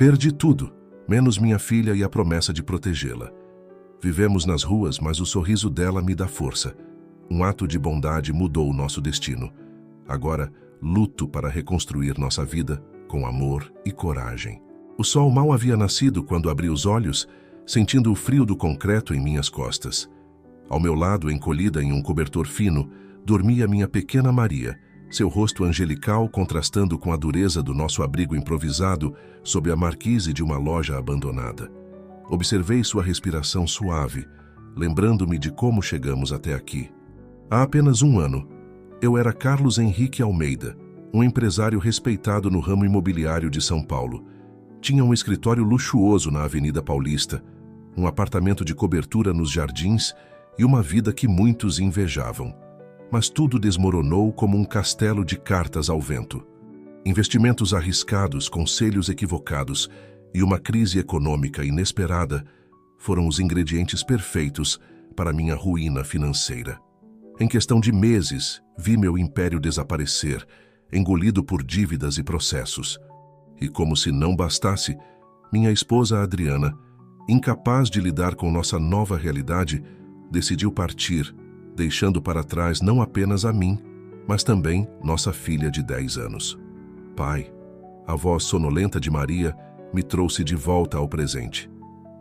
Perdi tudo, menos minha filha e a promessa de protegê-la. Vivemos nas ruas, mas o sorriso dela me dá força. Um ato de bondade mudou o nosso destino. Agora, luto para reconstruir nossa vida com amor e coragem. O sol mal havia nascido quando abri os olhos, sentindo o frio do concreto em minhas costas. Ao meu lado, encolhida em um cobertor fino, dormia minha pequena Maria, seu rosto angelical contrastando com a dureza do nosso abrigo improvisado sob a marquise de uma loja abandonada. Observei sua respiração suave, lembrando-me de como chegamos até aqui. Há apenas um ano, eu era Carlos Henrique Almeida, um empresário respeitado no ramo imobiliário de São Paulo. Tinha um escritório luxuoso na Avenida Paulista, um apartamento de cobertura nos jardins e uma vida que muitos invejavam. Mas tudo desmoronou como um castelo de cartas ao vento. Investimentos arriscados, conselhos equivocados e uma crise econômica inesperada foram os ingredientes perfeitos para minha ruína financeira. Em questão de meses, vi meu império desaparecer, engolido por dívidas e processos. E como se não bastasse, minha esposa Adriana, incapaz de lidar com nossa nova realidade, decidiu partir, deixando para trás não apenas a mim, mas também nossa filha de 10 anos. Pai, a voz sonolenta de Maria me trouxe de volta ao presente.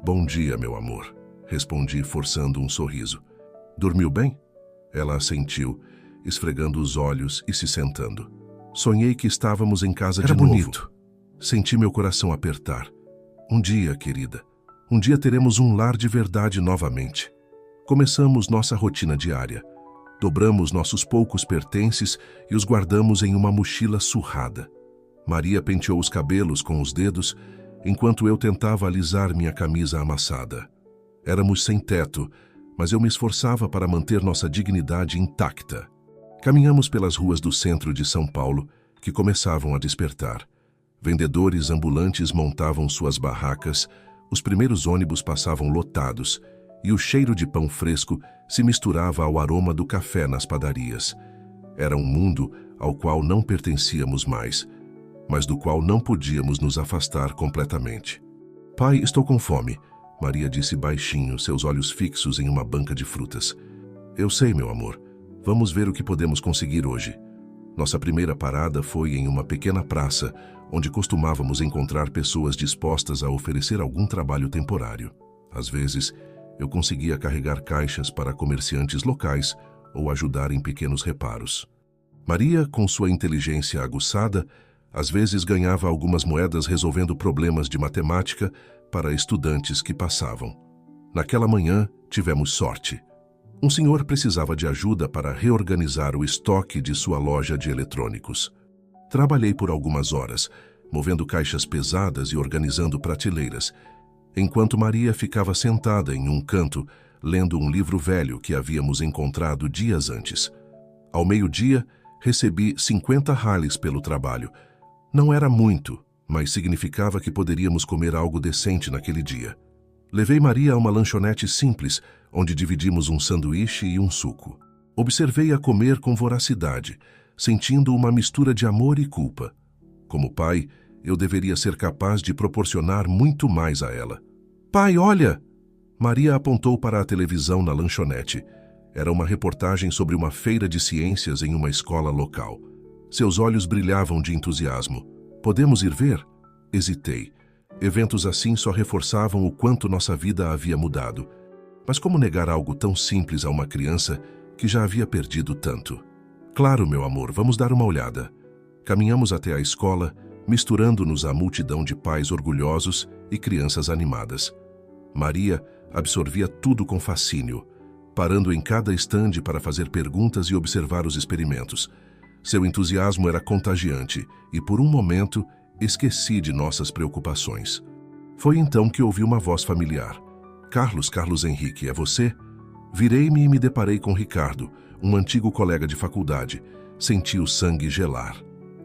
Bom dia, meu amor, respondi forçando um sorriso. Dormiu bem? Ela assentiu, esfregando os olhos e se sentando. Sonhei que estávamos em casa de novo. Era bonito. Senti meu coração apertar. Um dia, querida, um dia teremos um lar de verdade novamente. Começamos nossa rotina diária. Dobramos nossos poucos pertences e os guardamos em uma mochila surrada. Maria penteou os cabelos com os dedos, enquanto eu tentava alisar minha camisa amassada. Éramos sem teto, mas eu me esforçava para manter nossa dignidade intacta. Caminhamos pelas ruas do centro de São Paulo, que começavam a despertar. Vendedores ambulantes montavam suas barracas, os primeiros ônibus passavam lotados, e o cheiro de pão fresco se misturava ao aroma do café nas padarias. Era um mundo ao qual não pertencíamos mais, mas do qual não podíamos nos afastar completamente. Pai, estou com fome, Maria disse baixinho, seus olhos fixos em uma banca de frutas. Eu sei, meu amor. Vamos ver o que podemos conseguir hoje. Nossa primeira parada foi em uma pequena praça, onde costumávamos encontrar pessoas dispostas a oferecer algum trabalho temporário. Às vezes, eu conseguia carregar caixas para comerciantes locais ou ajudar em pequenos reparos. Maria, com sua inteligência aguçada, às vezes ganhava algumas moedas resolvendo problemas de matemática para estudantes que passavam. Naquela manhã, tivemos sorte. Um senhor precisava de ajuda para reorganizar o estoque de sua loja de eletrônicos. Trabalhei por algumas horas, movendo caixas pesadas e organizando prateleiras, enquanto Maria ficava sentada em um canto, lendo um livro velho que havíamos encontrado dias antes. Ao meio-dia, recebi 50 rales pelo trabalho. Não era muito, mas significava que poderíamos comer algo decente naquele dia. Levei Maria a uma lanchonete simples, onde dividimos um sanduíche e um suco. Observei-a comer com voracidade, sentindo uma mistura de amor e culpa. Como pai, eu deveria ser capaz de proporcionar muito mais a ela. Pai, olha! Maria apontou para a televisão na lanchonete. Era uma reportagem sobre uma feira de ciências em uma escola local. Seus olhos brilhavam de entusiasmo. Podemos ir ver? Hesitei. Eventos assim só reforçavam o quanto nossa vida havia mudado. Mas como negar algo tão simples a uma criança que já havia perdido tanto? Claro, meu amor, vamos dar uma olhada. Caminhamos até a escola, misturando-nos à multidão de pais orgulhosos e crianças animadas. Maria absorvia tudo com fascínio, parando em cada estande para fazer perguntas e observar os experimentos. Seu entusiasmo era contagiante e, por um momento, esqueci de nossas preocupações. Foi então que ouvi uma voz familiar. Carlos Henrique, é você? Virei-me e me deparei com Ricardo, um antigo colega de faculdade. Senti o sangue gelar.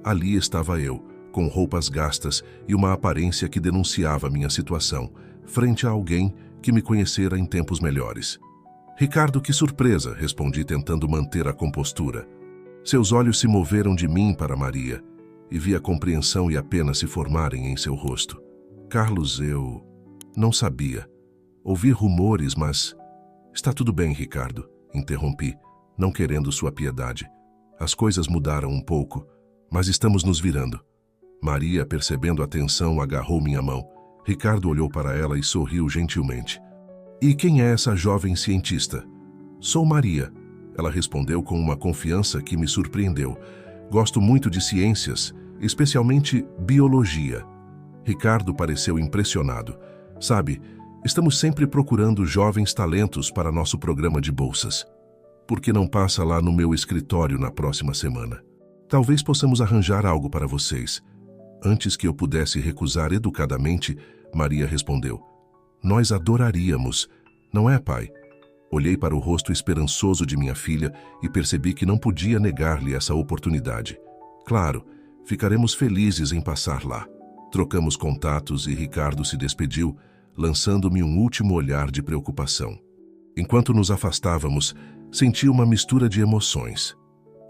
Ali estava eu, com roupas gastas e uma aparência que denunciava minha situação, frente a alguém que me conhecera em tempos melhores. Ricardo, que surpresa, respondi tentando manter a compostura. Seus olhos se moveram de mim para Maria, e vi a compreensão e a pena se formarem em seu rosto. Carlos, eu não sabia. Ouvi rumores, mas... Está tudo bem, Ricardo, interrompi, não querendo sua piedade. As coisas mudaram um pouco, mas estamos nos virando. Maria, percebendo a tensão, agarrou minha mão. Ricardo olhou para ela e sorriu gentilmente. E quem é essa jovem cientista? Sou Maria. Ela respondeu com uma confiança que me surpreendeu. Gosto muito de ciências, especialmente biologia. Ricardo pareceu impressionado. Sabe, estamos sempre procurando jovens talentos para nosso programa de bolsas. Por que não passa lá no meu escritório na próxima semana? Talvez possamos arranjar algo para vocês. Antes que eu pudesse recusar educadamente, Maria respondeu. Nós adoraríamos, não é, pai? Olhei para o rosto esperançoso de minha filha e percebi que não podia negar-lhe essa oportunidade. Claro, ficaremos felizes em passar lá. Trocamos contatos e Ricardo se despediu, lançando-me um último olhar de preocupação. Enquanto nos afastávamos, senti uma mistura de emoções.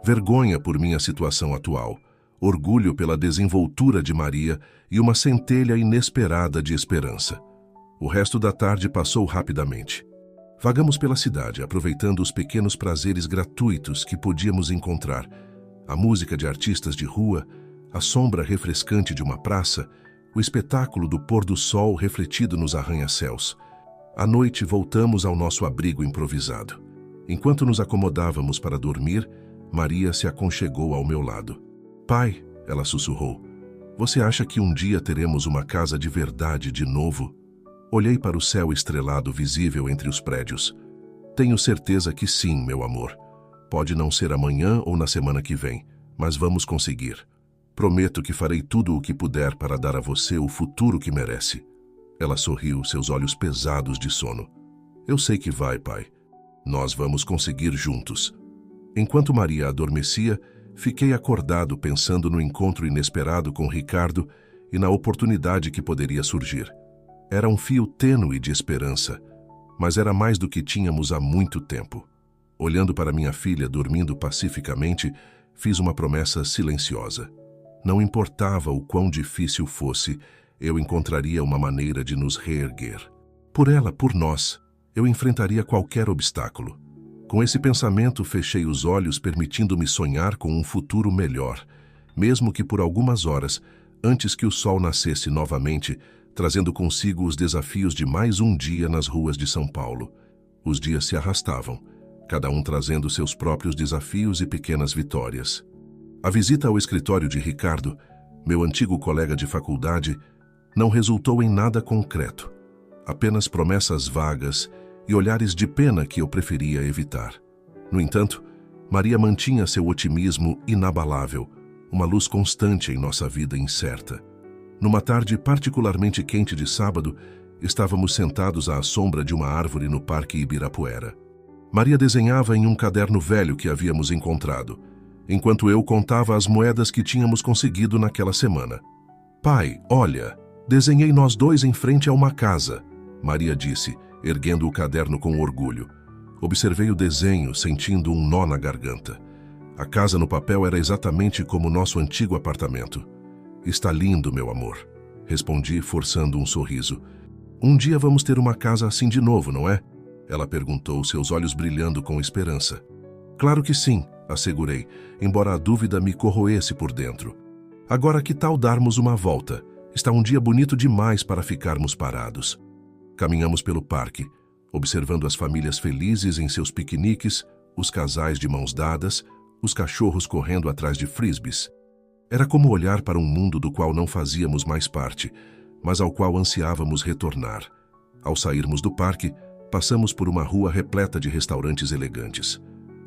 Vergonha por minha situação atual, orgulho pela desenvoltura de Maria e uma centelha inesperada de esperança. O resto da tarde passou rapidamente. Vagamos pela cidade, aproveitando os pequenos prazeres gratuitos que podíamos encontrar. A música de artistas de rua, a sombra refrescante de uma praça, o espetáculo do pôr do sol refletido nos arranha-céus. À noite voltamos ao nosso abrigo improvisado. Enquanto nos acomodávamos para dormir, Maria se aconchegou ao meu lado. Pai, ela sussurrou, você acha que um dia teremos uma casa de verdade de novo? Olhei para o céu estrelado visível entre os prédios. Tenho certeza que sim, meu amor. Pode não ser amanhã ou na semana que vem, mas vamos conseguir. Prometo que farei tudo o que puder para dar a você o futuro que merece. Ela sorriu, seus olhos pesados de sono. Eu sei que vai, pai. Nós vamos conseguir juntos. Enquanto Maria adormecia, fiquei acordado pensando no encontro inesperado com Ricardo e na oportunidade que poderia surgir. Era um fio tênue de esperança, mas era mais do que tínhamos há muito tempo. Olhando para minha filha dormindo pacificamente, fiz uma promessa silenciosa. Não importava o quão difícil fosse, eu encontraria uma maneira de nos reerguer. Por ela, por nós, eu enfrentaria qualquer obstáculo. Com esse pensamento, fechei os olhos, permitindo-me sonhar com um futuro melhor, mesmo que por algumas horas, antes que o sol nascesse novamente, trazendo consigo os desafios de mais um dia nas ruas de São Paulo. Os dias se arrastavam, cada um trazendo seus próprios desafios e pequenas vitórias. A visita ao escritório de Ricardo, meu antigo colega de faculdade, não resultou em nada concreto, apenas promessas vagas e olhares de pena que eu preferia evitar. No entanto, Maria mantinha seu otimismo inabalável, uma luz constante em nossa vida incerta. Numa tarde particularmente quente de sábado, estávamos sentados à sombra de uma árvore no Parque Ibirapuera. Maria desenhava em um caderno velho que havíamos encontrado, enquanto eu contava as moedas que tínhamos conseguido naquela semana. Pai, olha, desenhei nós dois em frente a uma casa, Maria disse, erguendo o caderno com orgulho. Observei o desenho, sentindo um nó na garganta. A casa no papel era exatamente como o nosso antigo apartamento. Está lindo, meu amor, respondi, forçando um sorriso. Um dia vamos ter uma casa assim de novo, não é? Ela perguntou, seus olhos brilhando com esperança. Claro que sim, assegurei, embora a dúvida me corroesse por dentro. Agora que tal darmos uma volta? Está um dia bonito demais para ficarmos parados. Caminhamos pelo parque, observando as famílias felizes em seus piqueniques, os casais de mãos dadas, os cachorros correndo atrás de frisbees. Era como olhar para um mundo do qual não fazíamos mais parte, mas ao qual ansiávamos retornar. Ao sairmos do parque, passamos por uma rua repleta de restaurantes elegantes.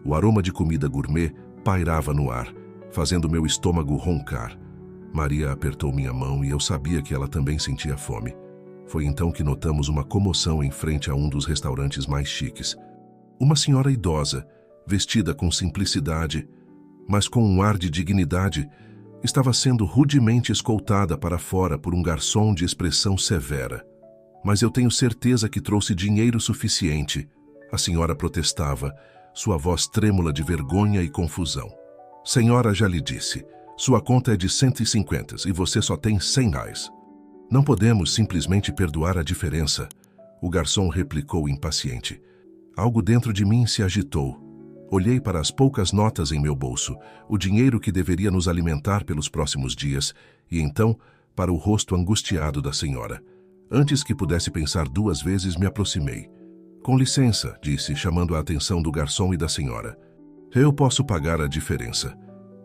O aroma de comida gourmet pairava no ar, fazendo meu estômago roncar. Maria apertou minha mão e eu sabia que ela também sentia fome. Foi então que notamos uma comoção em frente a um dos restaurantes mais chiques. Uma senhora idosa, vestida com simplicidade, mas com um ar de dignidade, estava sendo rudemente escoltada para fora por um garçom de expressão severa. Mas eu tenho certeza que trouxe dinheiro suficiente, a senhora protestava, sua voz trêmula de vergonha e confusão. Senhora, já lhe disse, sua conta é de 150 e você só tem R$100. Não podemos simplesmente perdoar a diferença, o garçom replicou impaciente. Algo dentro de mim se agitou. Olhei para as poucas notas em meu bolso, o dinheiro que deveria nos alimentar pelos próximos dias, e então para o rosto angustiado da senhora. Antes que pudesse pensar duas vezes, me aproximei. Com licença, disse, chamando a atenção do garçom e da senhora. Eu posso pagar a diferença.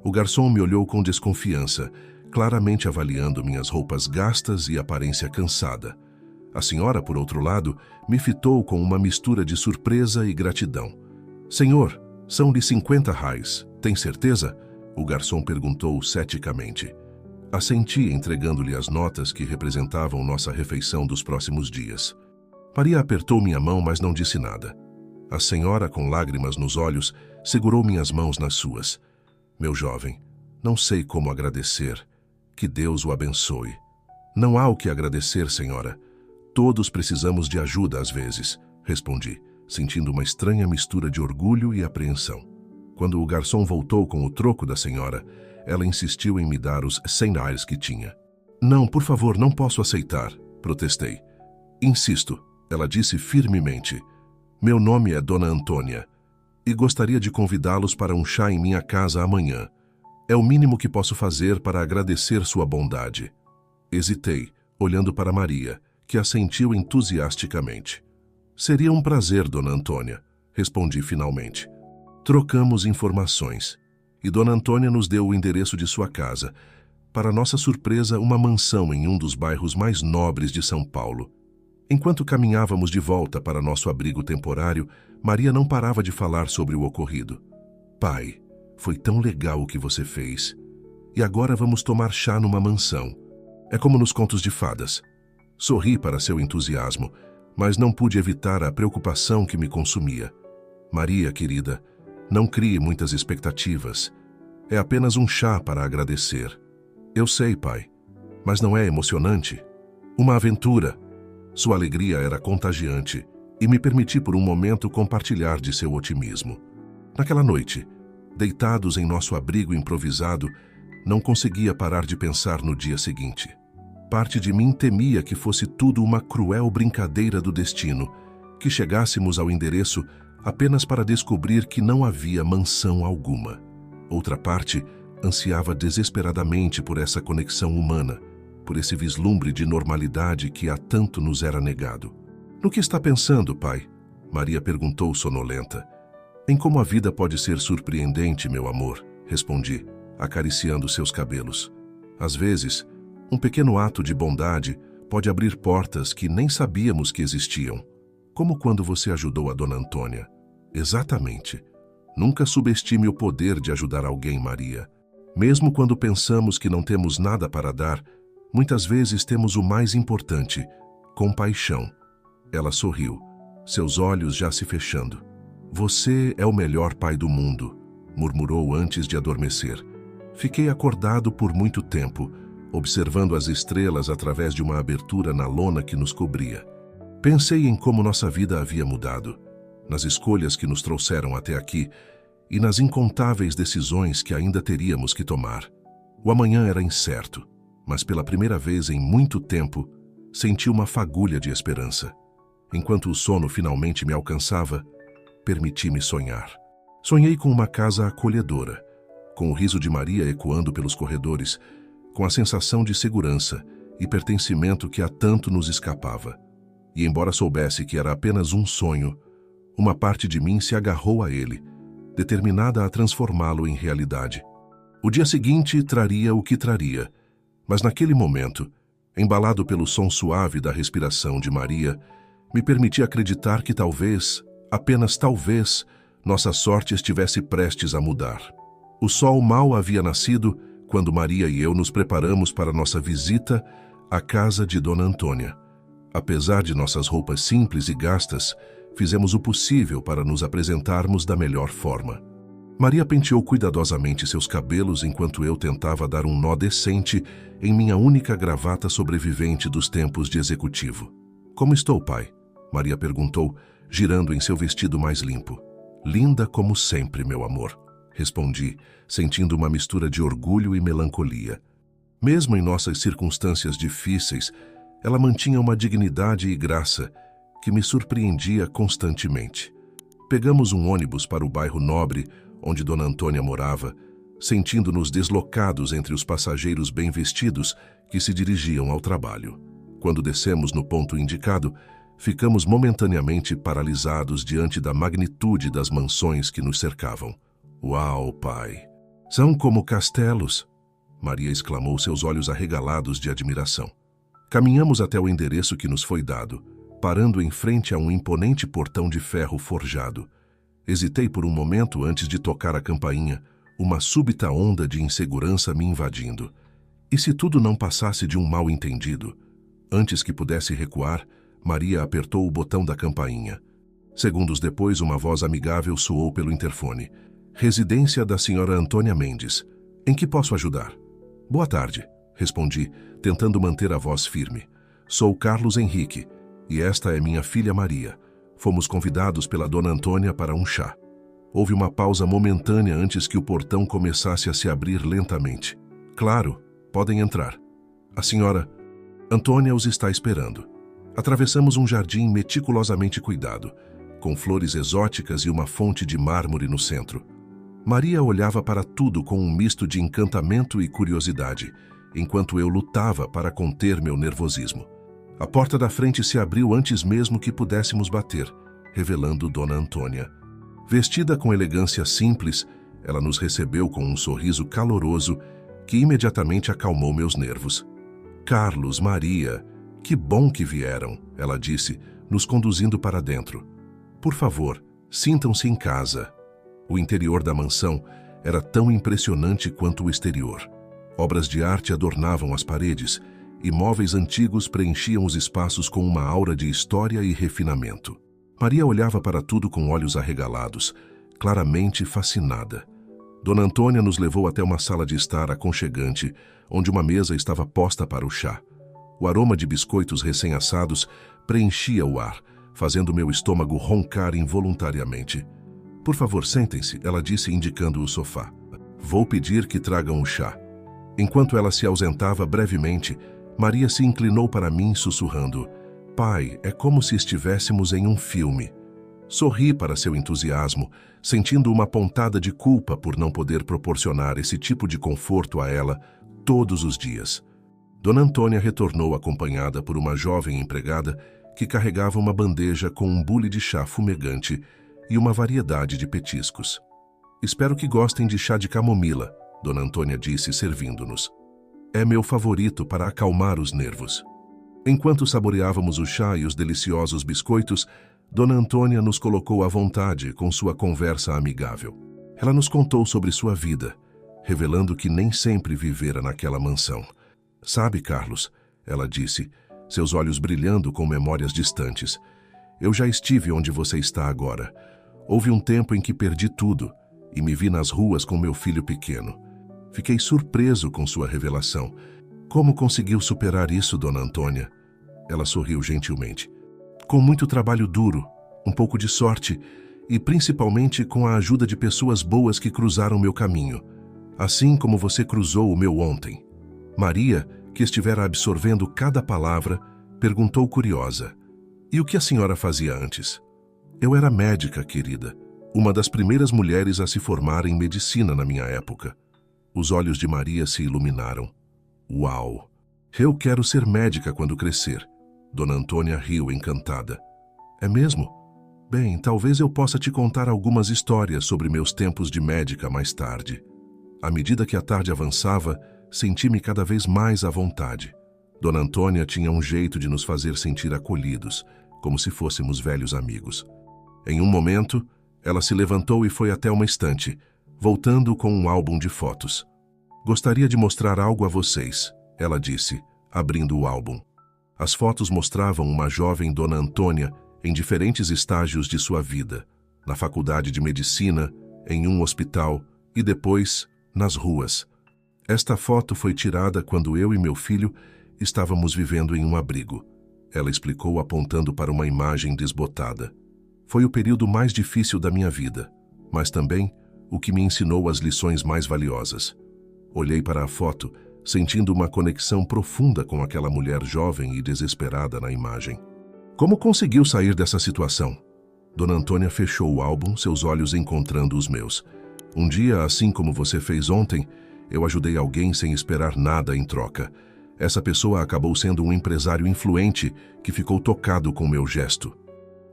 O garçom me olhou com desconfiança, claramente avaliando minhas roupas gastas e aparência cansada. A senhora, por outro lado, me fitou com uma mistura de surpresa e gratidão. Senhor, são-lhe 50 reais, tem certeza? O garçom perguntou ceticamente. Assenti, entregando-lhe as notas que representavam nossa refeição dos próximos dias. Maria apertou minha mão, mas não disse nada. A senhora, com lágrimas nos olhos, segurou minhas mãos nas suas. Meu jovem, não sei como agradecer. Que Deus o abençoe. Não há o que agradecer, senhora. Todos precisamos de ajuda às vezes, respondi, sentindo uma estranha mistura de orgulho e apreensão. Quando o garçom voltou com o troco da senhora, ela insistiu em me dar os 100 reais que tinha. Não, por favor, não posso aceitar, protestei. Insisto, ela disse firmemente. Meu nome é Dona Antônia e gostaria de convidá-los para um chá em minha casa amanhã. É o mínimo que posso fazer para agradecer sua bondade. Hesitei, olhando para Maria, que assentiu entusiasticamente. Seria um prazer, Dona Antônia, respondi finalmente. Trocamos informações, e Dona Antônia nos deu o endereço de sua casa. Para nossa surpresa, uma mansão em um dos bairros mais nobres de São Paulo. Enquanto caminhávamos de volta para nosso abrigo temporário, Maria não parava de falar sobre o ocorrido. Pai, foi tão legal o que você fez. E agora vamos tomar chá numa mansão. É como nos contos de fadas. Sorri para seu entusiasmo, mas não pude evitar a preocupação que me consumia. Maria, querida, não crie muitas expectativas. É apenas um chá para agradecer. Eu sei, pai, mas não é emocionante? Uma aventura. Sua alegria era contagiante e me permiti por um momento compartilhar de seu otimismo. Naquela noite, deitados em nosso abrigo improvisado, não conseguia parar de pensar no dia seguinte. Parte de mim temia que fosse tudo uma cruel brincadeira do destino, que chegássemos ao endereço apenas para descobrir que não havia mansão alguma. Outra parte ansiava desesperadamente por essa conexão humana, por esse vislumbre de normalidade que há tanto nos era negado. No que está pensando, pai? Maria perguntou sonolenta. Em como a vida pode ser surpreendente, meu amor, respondi, acariciando seus cabelos. Às vezes, um pequeno ato de bondade pode abrir portas que nem sabíamos que existiam. Como quando você ajudou a Dona Antônia. Exatamente. Nunca subestime o poder de ajudar alguém, Maria. Mesmo quando pensamos que não temos nada para dar, muitas vezes temos o mais importante, compaixão. Ela sorriu, seus olhos já se fechando. Você é o melhor pai do mundo, murmurou antes de adormecer. Fiquei acordado por muito tempo, observando as estrelas através de uma abertura na lona que nos cobria. Pensei em como nossa vida havia mudado, nas escolhas que nos trouxeram até aqui e nas incontáveis decisões que ainda teríamos que tomar. O amanhã era incerto, mas pela primeira vez em muito tempo, senti uma fagulha de esperança. Enquanto o sono finalmente me alcançava, permiti-me sonhar. Sonhei com uma casa acolhedora, com o riso de Maria ecoando pelos corredores, com a sensação de segurança e pertencimento que há tanto nos escapava. E embora soubesse que era apenas um sonho, uma parte de mim se agarrou a ele, determinada a transformá-lo em realidade. O dia seguinte traria o que traria, mas naquele momento, embalado pelo som suave da respiração de Maria, me permiti acreditar que talvez, apenas talvez, nossa sorte estivesse prestes a mudar. O sol mal havia nascido quando Maria e eu nos preparamos para nossa visita à casa de Dona Antônia. Apesar de nossas roupas simples e gastas, fizemos o possível para nos apresentarmos da melhor forma. Maria penteou cuidadosamente seus cabelos enquanto eu tentava dar um nó decente em minha única gravata sobrevivente dos tempos de executivo. Como estou, pai? Maria perguntou, girando em seu vestido mais limpo. Linda como sempre, meu amor, respondi, sentindo uma mistura de orgulho e melancolia. Mesmo em nossas circunstâncias difíceis, Ela mantinha uma dignidade e graça que me surpreendia constantemente. Pegamos um ônibus para o bairro nobre, onde Dona Antônia morava, sentindo-nos deslocados entre os passageiros bem vestidos que se dirigiam ao trabalho. Quando descemos no ponto indicado, ficamos momentaneamente paralisados diante da magnitude das mansões que nos cercavam. Uau, pai! São como castelos! Maria exclamou, seus olhos arregalados de admiração. Caminhamos até o endereço que nos foi dado, parando em frente a um imponente portão de ferro forjado. Hesitei por um momento antes de tocar a campainha, uma súbita onda de insegurança me invadindo. E se tudo não passasse de um mal-entendido? Antes que pudesse recuar, Maria apertou o botão da campainha. Segundos depois, uma voz amigável soou pelo interfone. Residência da senhora Antônia Mendes. Em que posso ajudar? Boa tarde, respondi, tentando manter a voz firme. Sou Carlos Henrique, e esta é minha filha Maria. Fomos convidados pela Dona Antônia para um chá. Houve uma pausa momentânea antes que o portão começasse a se abrir lentamente. Claro, podem entrar. A senhora Antônia os está esperando. Atravessamos um jardim meticulosamente cuidado, com flores exóticas e uma fonte de mármore no centro. Maria olhava para tudo com um misto de encantamento e curiosidade, enquanto eu lutava para conter meu nervosismo. A porta da frente se abriu antes mesmo que pudéssemos bater, revelando Dona Antônia. Vestida com elegância simples, ela nos recebeu com um sorriso caloroso que imediatamente acalmou meus nervos. Carlos, Maria, que bom que vieram, ela disse, nos conduzindo para dentro. Por favor, sintam-se em casa. O interior da mansão era tão impressionante quanto o exterior. Obras de arte adornavam as paredes e móveis antigos preenchiam os espaços com uma aura de história e refinamento. Maria olhava para tudo com olhos arregalados, claramente fascinada. Dona Antônia nos levou até uma sala de estar aconchegante, onde uma mesa estava posta para o chá. O aroma de biscoitos recém-assados preenchia o ar, fazendo meu estômago roncar involuntariamente. Por favor, sentem-se, ela disse, indicando o sofá. Vou pedir que tragam o chá. Enquanto ela se ausentava brevemente, Maria se inclinou para mim, sussurrando: Pai, é como se estivéssemos em um filme. Sorri para seu entusiasmo, sentindo uma pontada de culpa por não poder proporcionar esse tipo de conforto a ela todos os dias. Dona Antônia retornou acompanhada por uma jovem empregada que carregava uma bandeja com um bule de chá fumegante e uma variedade de petiscos. Espero que gostem de chá de camomila, Dona Antônia disse, servindo-nos. É meu favorito para acalmar os nervos. Enquanto saboreávamos o chá e os deliciosos biscoitos, Dona Antônia nos colocou à vontade com sua conversa amigável. Ela nos contou sobre sua vida, revelando que nem sempre vivera naquela mansão. Sabe, Carlos, ela disse, seus olhos brilhando com memórias distantes. Eu já estive onde você está agora. Houve um tempo em que perdi tudo e me vi nas ruas com meu filho pequeno. Fiquei surpreso com sua revelação. Como conseguiu superar isso, Dona Antônia? Ela sorriu gentilmente. Com muito trabalho duro, um pouco de sorte e principalmente com a ajuda de pessoas boas que cruzaram meu caminho, assim como você cruzou o meu ontem. Maria, que estivera absorvendo cada palavra, perguntou curiosa: E o que a senhora fazia antes? Eu era médica, querida, uma das primeiras mulheres a se formar em medicina na minha época. Os olhos de Maria se iluminaram. Uau! Eu quero ser médica quando crescer. Dona Antônia riu encantada. É mesmo? Bem, talvez eu possa te contar algumas histórias sobre meus tempos de médica mais tarde. À medida que a tarde avançava, senti-me cada vez mais à vontade. Dona Antônia tinha um jeito de nos fazer sentir acolhidos, como se fôssemos velhos amigos. Em um momento, ela se levantou e foi até uma estante, voltando com um álbum de fotos. Gostaria de mostrar algo a vocês, ela disse, abrindo o álbum. As fotos mostravam uma jovem Dona Antônia em diferentes estágios de sua vida, na faculdade de medicina, em um hospital e depois nas ruas. Esta foto foi tirada quando eu e meu filho estávamos vivendo em um abrigo. Ela explicou apontando para uma imagem desbotada. Foi o período mais difícil da minha vida, mas também o que me ensinou as lições mais valiosas. Olhei para a foto, sentindo uma conexão profunda com aquela mulher jovem e desesperada na imagem. Como conseguiu sair dessa situação? Dona Antônia fechou o álbum, seus olhos encontrando os meus. Um dia, assim como você fez ontem, eu ajudei alguém sem esperar nada em troca. Essa pessoa acabou sendo um empresário influente que ficou tocado com meu gesto.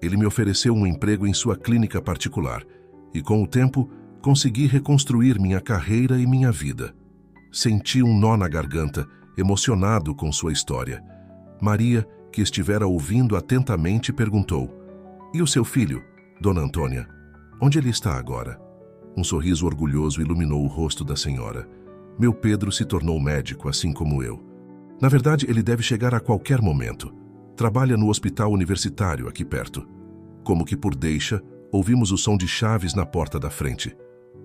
Ele me ofereceu um emprego em sua clínica particular e, com o tempo, consegui reconstruir minha carreira e minha vida. Senti um nó na garganta, emocionado com sua história. Maria, que estivera ouvindo atentamente, perguntou: "E o seu filho, Dona Antônia? Onde ele está agora?" Um sorriso orgulhoso iluminou o rosto da senhora. Meu Pedro se tornou médico, assim como eu. Na verdade, ele deve chegar a qualquer momento. Trabalha no hospital universitário aqui perto. Como que por deixa, ouvimos o som de chaves na porta da frente.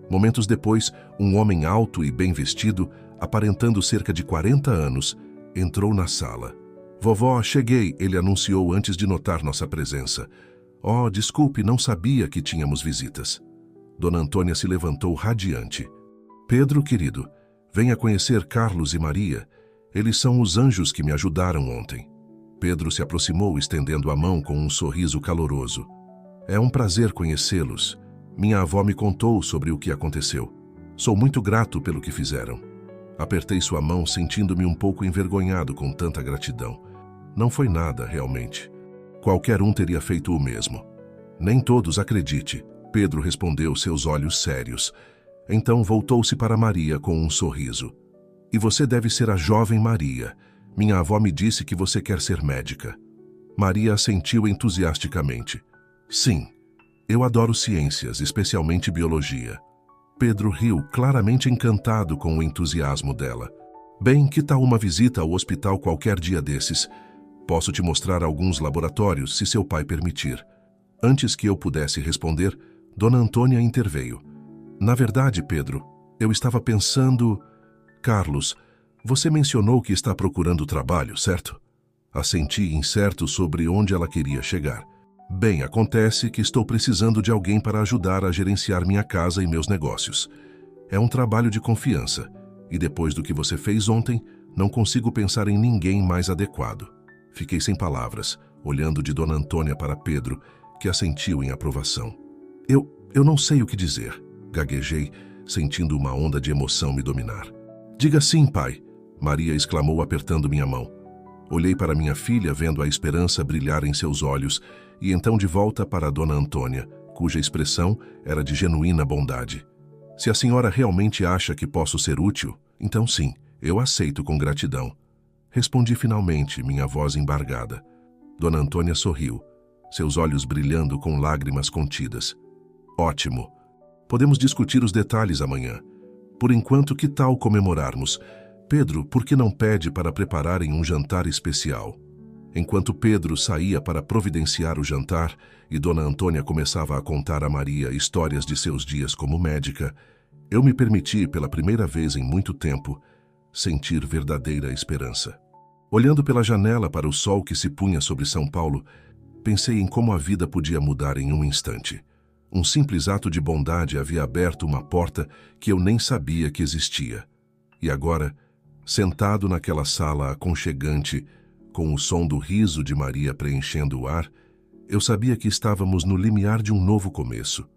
Momentos depois, um homem alto e bem vestido, aparentando cerca de 40 anos, entrou na sala. "Vovó, cheguei", ele anunciou antes de notar nossa presença. "Oh, desculpe, não sabia que tínhamos visitas." Dona Antônia se levantou radiante. "Pedro, querido, venha conhecer Carlos e Maria. Eles são os anjos que me ajudaram ontem." Pedro se aproximou, estendendo a mão com um sorriso caloroso. "É um prazer conhecê-los. Minha avó me contou sobre o que aconteceu. Sou muito grato pelo que fizeram." Apertei sua mão, sentindo-me um pouco envergonhado com tanta gratidão. Não foi nada, realmente. Qualquer um teria feito o mesmo. "Nem todos, acredite", Pedro respondeu, seus olhos sérios. Então voltou-se para Maria com um sorriso. "E você deve ser a jovem Maria. Minha avó me disse que você quer ser médica." Maria assentiu entusiasticamente. "Sim, eu adoro ciências, especialmente biologia." Pedro riu, claramente encantado com o entusiasmo dela. "Bem, que tal uma visita ao hospital qualquer dia desses? Posso te mostrar alguns laboratórios, se seu pai permitir." Antes que eu pudesse responder, Dona Antônia interveio. "Na verdade, Pedro, eu estava pensando... Carlos, você mencionou que está procurando trabalho, certo?" Assenti, incerto sobre onde ela queria chegar. "Bem, acontece que estou precisando de alguém para ajudar a gerenciar minha casa e meus negócios. É um trabalho de confiança, e depois do que você fez ontem, não consigo pensar em ninguém mais adequado." Fiquei sem palavras, olhando de Dona Antônia para Pedro, que assentiu em aprovação. Eu não sei o que dizer", gaguejei, sentindo uma onda de emoção me dominar. "Diga sim, pai", Maria exclamou, apertando minha mão. Olhei para minha filha, vendo a esperança brilhar em seus olhos, e então de volta para Dona Antônia, cuja expressão era de genuína bondade. "Se a senhora realmente acha que posso ser útil, então sim, eu aceito com gratidão." Respondi finalmente, minha voz embargada. Dona Antônia sorriu, seus olhos brilhando com lágrimas contidas. "Ótimo. Podemos discutir os detalhes amanhã. Por enquanto, que tal comemorarmos? Pedro, por que não pede para prepararem um jantar especial?" Enquanto Pedro saía para providenciar o jantar e Dona Antônia começava a contar a Maria histórias de seus dias como médica, eu me permiti, pela primeira vez em muito tempo, sentir verdadeira esperança. Olhando pela janela para o sol que se punha sobre São Paulo, pensei em como a vida podia mudar em um instante. Um simples ato de bondade havia aberto uma porta que eu nem sabia que existia. E agora, sentado naquela sala aconchegante, com o som do riso de Maria preenchendo o ar, eu sabia que estávamos no limiar de um novo começo.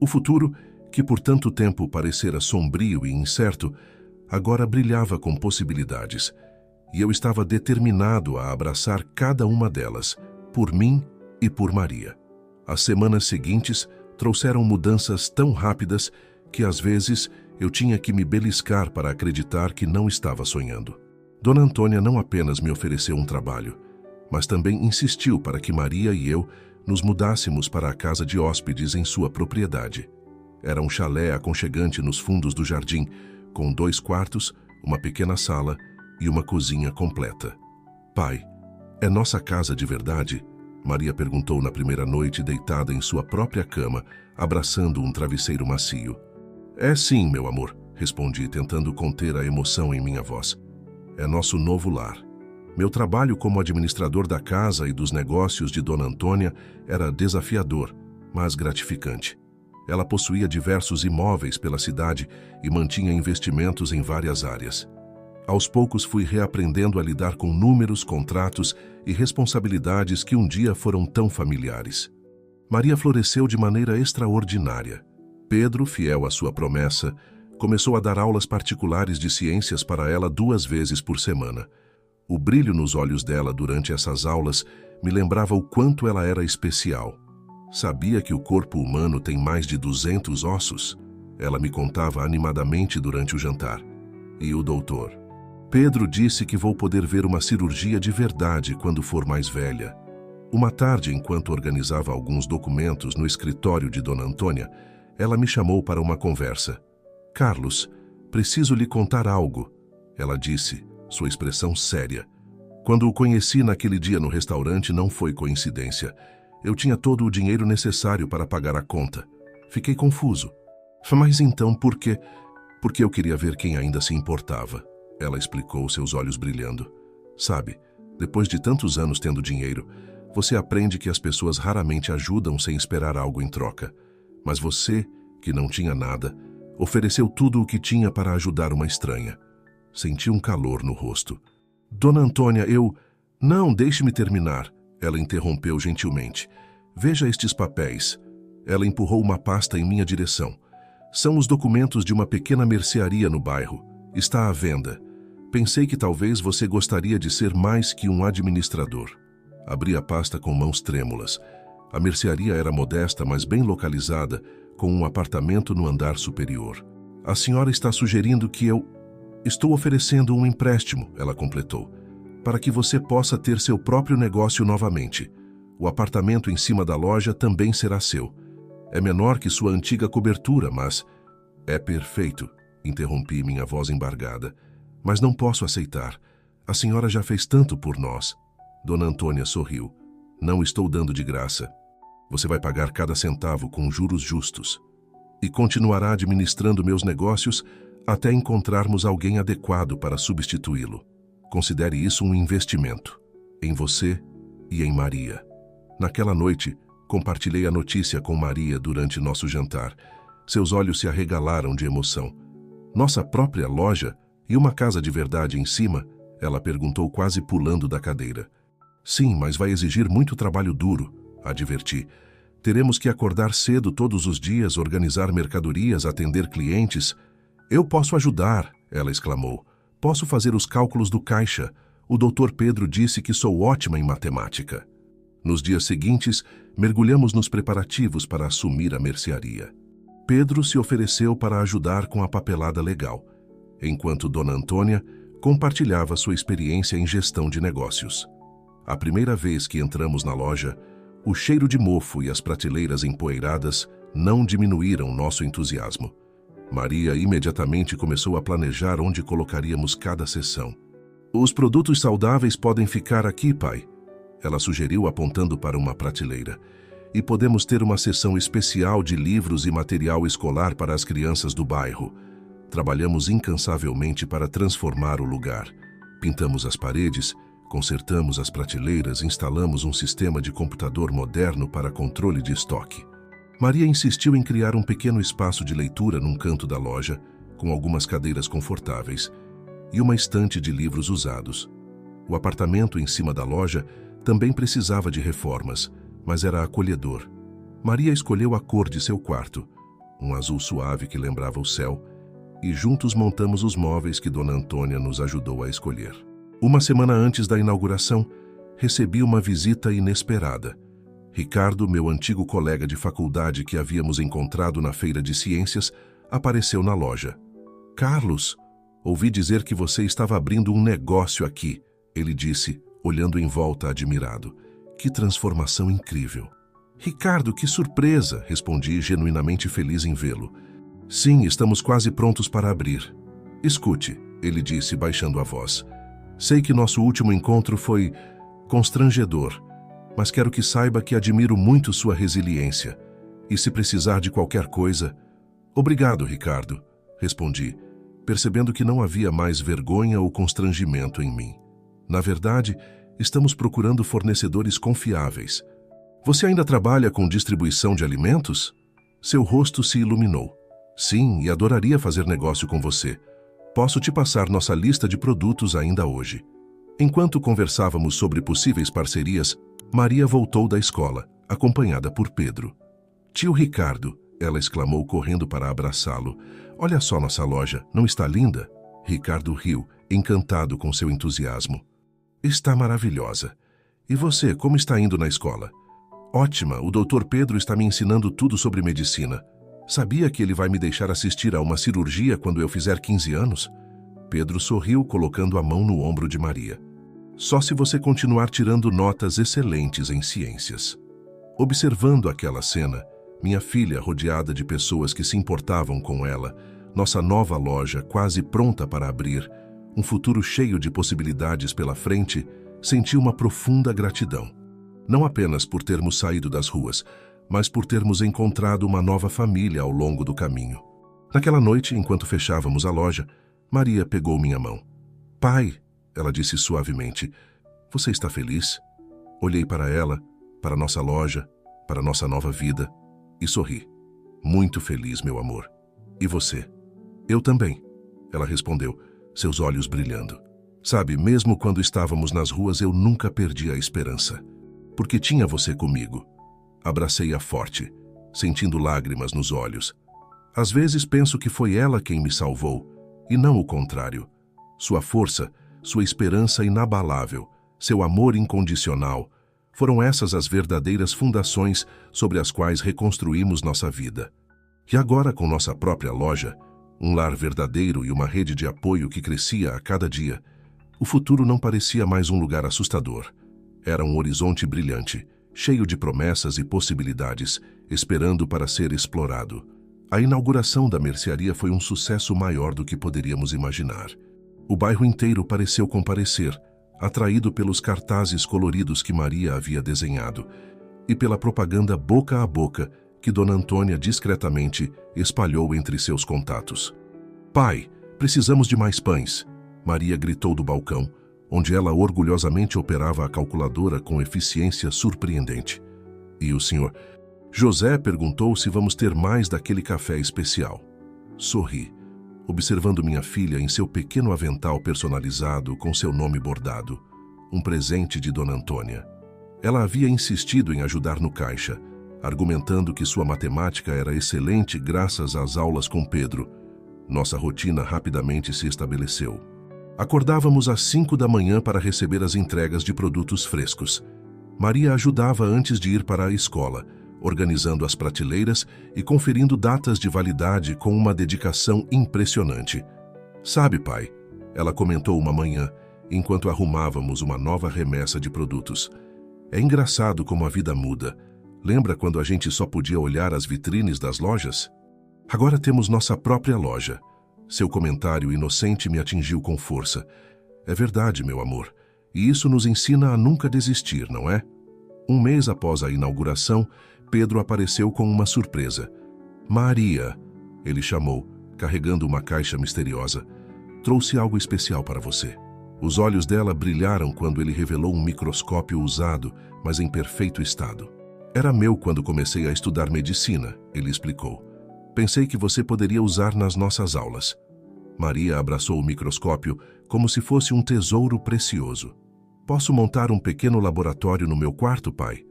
O futuro, que por tanto tempo parecera sombrio e incerto, agora brilhava com possibilidades, e eu estava determinado a abraçar cada uma delas, por mim e por Maria. As semanas seguintes trouxeram mudanças tão rápidas que às vezes eu tinha que me beliscar para acreditar que não estava sonhando. Dona Antônia não apenas me ofereceu um trabalho, mas também insistiu para que Maria e eu nos mudássemos para a casa de hóspedes em sua propriedade. Era um chalé aconchegante nos fundos do jardim, com 2 quartos, uma pequena sala e uma cozinha completa. "Pai, é nossa casa de verdade?" Maria perguntou na primeira noite, deitada em sua própria cama, abraçando um travesseiro macio. "É sim, meu amor", respondi, tentando conter a emoção em minha voz. "É nosso novo lar." Meu trabalho como administrador da casa e dos negócios de Dona Antônia era desafiador, mas gratificante. Ela possuía diversos imóveis pela cidade e mantinha investimentos em várias áreas. Aos poucos fui reaprendendo a lidar com números, contratos e responsabilidades que um dia foram tão familiares. Maria floresceu de maneira extraordinária. Pedro, fiel à sua promessa, começou a dar aulas particulares de ciências para ela 2 vezes por semana. O brilho nos olhos dela durante essas aulas me lembrava o quanto ela era especial. Sabia que o corpo humano tem mais de 200 ossos? Ela me contava animadamente durante o jantar. E o doutor? Pedro disse que vou poder ver uma cirurgia de verdade quando for mais velha. Uma tarde, enquanto organizava alguns documentos no escritório de Dona Antônia, ela me chamou para uma conversa. Carlos, preciso lhe contar algo, ela disse, sua expressão séria. Quando o conheci naquele dia no restaurante não foi coincidência. Eu tinha todo o dinheiro necessário para pagar a conta. Fiquei confuso. Mas então por quê? Porque eu queria ver quem ainda se importava. Ela explicou, seus olhos brilhando. Sabe, depois de tantos anos tendo dinheiro, você aprende que as pessoas raramente ajudam sem esperar algo em troca. Mas você, que não tinha nada, ofereceu tudo o que tinha para ajudar uma estranha. Senti um calor no rosto. Dona Antônia, Não, deixe-me terminar. Ela interrompeu gentilmente. Veja estes papéis. Ela empurrou uma pasta em minha direção. São os documentos de uma pequena mercearia no bairro. Está à venda. Pensei que talvez você gostaria de ser mais que um administrador. Abri a pasta com mãos trêmulas. A mercearia era modesta, mas bem localizada, com um apartamento no andar superior. A senhora está sugerindo que eu... Estou oferecendo um empréstimo, ela completou, para que você possa ter seu próprio negócio novamente. O apartamento em cima da loja também será seu. É menor que sua antiga cobertura, mas... É perfeito, interrompi, minha voz embargada. Mas não posso aceitar. A senhora já fez tanto por nós. Dona Antônia sorriu. Não estou dando de graça. Você vai pagar cada centavo com juros justos. E continuará administrando meus negócios até encontrarmos alguém adequado para substituí-lo. Considere isso um investimento. Em você e em Maria. Naquela noite, compartilhei a notícia com Maria durante nosso jantar. Seus olhos se arregalaram de emoção. Nossa própria loja e uma casa de verdade em cima? Ela perguntou, quase pulando da cadeira. Sim, mas vai exigir muito trabalho duro, adverti. Teremos que acordar cedo todos os dias, organizar mercadorias, atender clientes. Eu posso ajudar, ela exclamou. Posso fazer os cálculos do caixa. O Dr. Pedro disse que sou ótima em matemática. Nos dias seguintes, mergulhamos nos preparativos para assumir a mercearia. Pedro se ofereceu para ajudar com a papelada legal, enquanto Dona Antônia compartilhava sua experiência em gestão de negócios. A primeira vez que entramos na loja, o cheiro de mofo e as prateleiras empoeiradas não diminuíram nosso entusiasmo. Maria imediatamente começou a planejar onde colocaríamos cada seção. Os produtos saudáveis podem ficar aqui, pai, ela sugeriu apontando para uma prateleira. E podemos ter uma seção especial de livros e material escolar para as crianças do bairro. Trabalhamos incansavelmente para transformar o lugar. Pintamos as paredes, consertamos as prateleiras, instalamos um sistema de computador moderno para controle de estoque. Maria insistiu em criar um pequeno espaço de leitura num canto da loja, com algumas cadeiras confortáveis, e uma estante de livros usados. O apartamento em cima da loja também precisava de reformas, mas era acolhedor. Maria escolheu a cor de seu quarto, um azul suave que lembrava o céu, e juntos montamos os móveis que Dona Antônia nos ajudou a escolher. Uma semana antes da inauguração, recebi uma visita inesperada. Ricardo, meu antigo colega de faculdade que havíamos encontrado na feira de ciências, apareceu na loja. Carlos, ouvi dizer que você estava abrindo um negócio aqui, ele disse, olhando em volta admirado. Que transformação incrível. Ricardo, que surpresa, respondi, genuinamente feliz em vê-lo. Sim, estamos quase prontos para abrir. Escute, ele disse, baixando a voz. Sei que nosso último encontro foi constrangedor, mas quero que saiba que admiro muito sua resiliência. E se precisar de qualquer coisa... Obrigado, Ricardo, respondi, percebendo que não havia mais vergonha ou constrangimento em mim. Na verdade, estamos procurando fornecedores confiáveis. Você ainda trabalha com distribuição de alimentos? Seu rosto se iluminou. Sim, e adoraria fazer negócio com você. Posso te passar nossa lista de produtos ainda hoje. Enquanto conversávamos sobre possíveis parcerias, Maria voltou da escola, acompanhada por Pedro. Tio Ricardo, ela exclamou correndo para abraçá-lo. Olha só nossa loja, não está linda? Ricardo riu, encantado com seu entusiasmo. Está maravilhosa. E você, como está indo na escola? Ótima, o Dr. Pedro está me ensinando tudo sobre medicina. Sabia que ele vai me deixar assistir a uma cirurgia quando eu fizer 15 anos? Pedro sorriu, colocando a mão no ombro de Maria. Só se você continuar tirando notas excelentes em ciências. Observando aquela cena, minha filha rodeada de pessoas que se importavam com ela, nossa nova loja quase pronta para abrir, um futuro cheio de possibilidades pela frente, senti uma profunda gratidão. Não apenas por termos saído das ruas, mas por termos encontrado uma nova família ao longo do caminho. Naquela noite, enquanto fechávamos a loja, Maria pegou minha mão. Pai, ela disse suavemente, você está feliz? Olhei para ela, para nossa loja, para nossa nova vida, e sorri. Muito feliz, meu amor. E você? Eu também, ela respondeu, seus olhos brilhando. Sabe, mesmo quando estávamos nas ruas, eu nunca perdi a esperança. Porque tinha você comigo. Abracei-a forte, sentindo lágrimas nos olhos. Às vezes penso que foi ela quem me salvou, e não o contrário. Sua força, sua esperança inabalável, seu amor incondicional, foram essas as verdadeiras fundações sobre as quais reconstruímos nossa vida. E agora, com nossa própria loja, um lar verdadeiro e uma rede de apoio que crescia a cada dia, o futuro não parecia mais um lugar assustador. Era um horizonte brilhante, cheio de promessas e possibilidades, esperando para ser explorado. A inauguração da mercearia foi um sucesso maior do que poderíamos imaginar. O bairro inteiro pareceu comparecer, atraído pelos cartazes coloridos que Maria havia desenhado e pela propaganda boca a boca que Dona Antônia discretamente espalhou entre seus contatos. Pai, precisamos de mais pães, Maria gritou do balcão, onde ela orgulhosamente operava a calculadora com eficiência surpreendente. E o senhor? José perguntou se vamos ter mais daquele café especial. Sorri, observando minha filha em seu pequeno avental personalizado com seu nome bordado, um presente de Dona Antônia. Ela havia insistido em ajudar no caixa, argumentando que sua matemática era excelente graças às aulas com Pedro. Nossa rotina rapidamente se estabeleceu. Acordávamos às 5 da manhã para receber as entregas de produtos frescos. Maria ajudava antes de ir para a escola, organizando as prateleiras e conferindo datas de validade com uma dedicação impressionante. Sabe, pai, ela comentou uma manhã, enquanto arrumávamos uma nova remessa de produtos. É engraçado como a vida muda. Lembra quando a gente só podia olhar as vitrines das lojas? Agora temos nossa própria loja. Seu comentário inocente me atingiu com força. É verdade, meu amor. E isso nos ensina a nunca desistir, não é? Um mês após a inauguração, Pedro apareceu com uma surpresa. Maria, ele chamou, carregando uma caixa misteriosa. Trouxe algo especial para você. Os olhos dela brilharam quando ele revelou um microscópio usado, mas em perfeito estado. Era meu quando comecei a estudar medicina, ele explicou. Pensei que você poderia usar nas nossas aulas. Maria abraçou o microscópio como se fosse um tesouro precioso. Posso montar um pequeno laboratório no meu quarto, pai?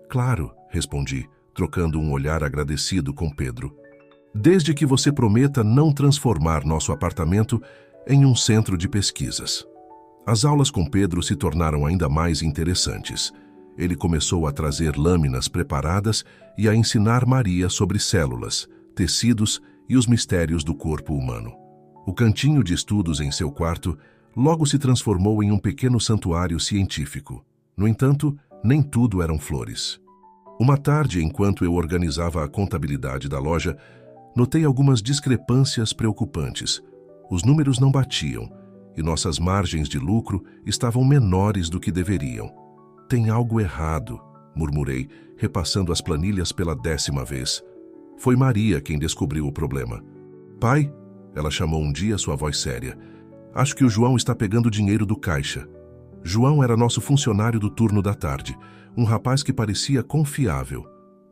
Claro, respondi, trocando um olhar agradecido com Pedro. Desde que você prometa não transformar nosso apartamento em um centro de pesquisas. As aulas com Pedro se tornaram ainda mais interessantes. Ele começou a trazer lâminas preparadas e a ensinar Maria sobre células, tecidos e os mistérios do corpo humano. O cantinho de estudos em seu quarto logo se transformou em um pequeno santuário científico. No entanto, nem tudo eram flores. Uma tarde, enquanto eu organizava a contabilidade da loja, notei algumas discrepâncias preocupantes. Os números não batiam e nossas margens de lucro estavam menores do que deveriam. Tem algo errado, murmurei, repassando as planilhas pela 10ª vez. Foi Maria quem descobriu o problema. Pai, ela chamou um dia, sua voz séria. Acho que o João está pegando dinheiro do caixa. João era nosso funcionário do turno da tarde, um rapaz que parecia confiável.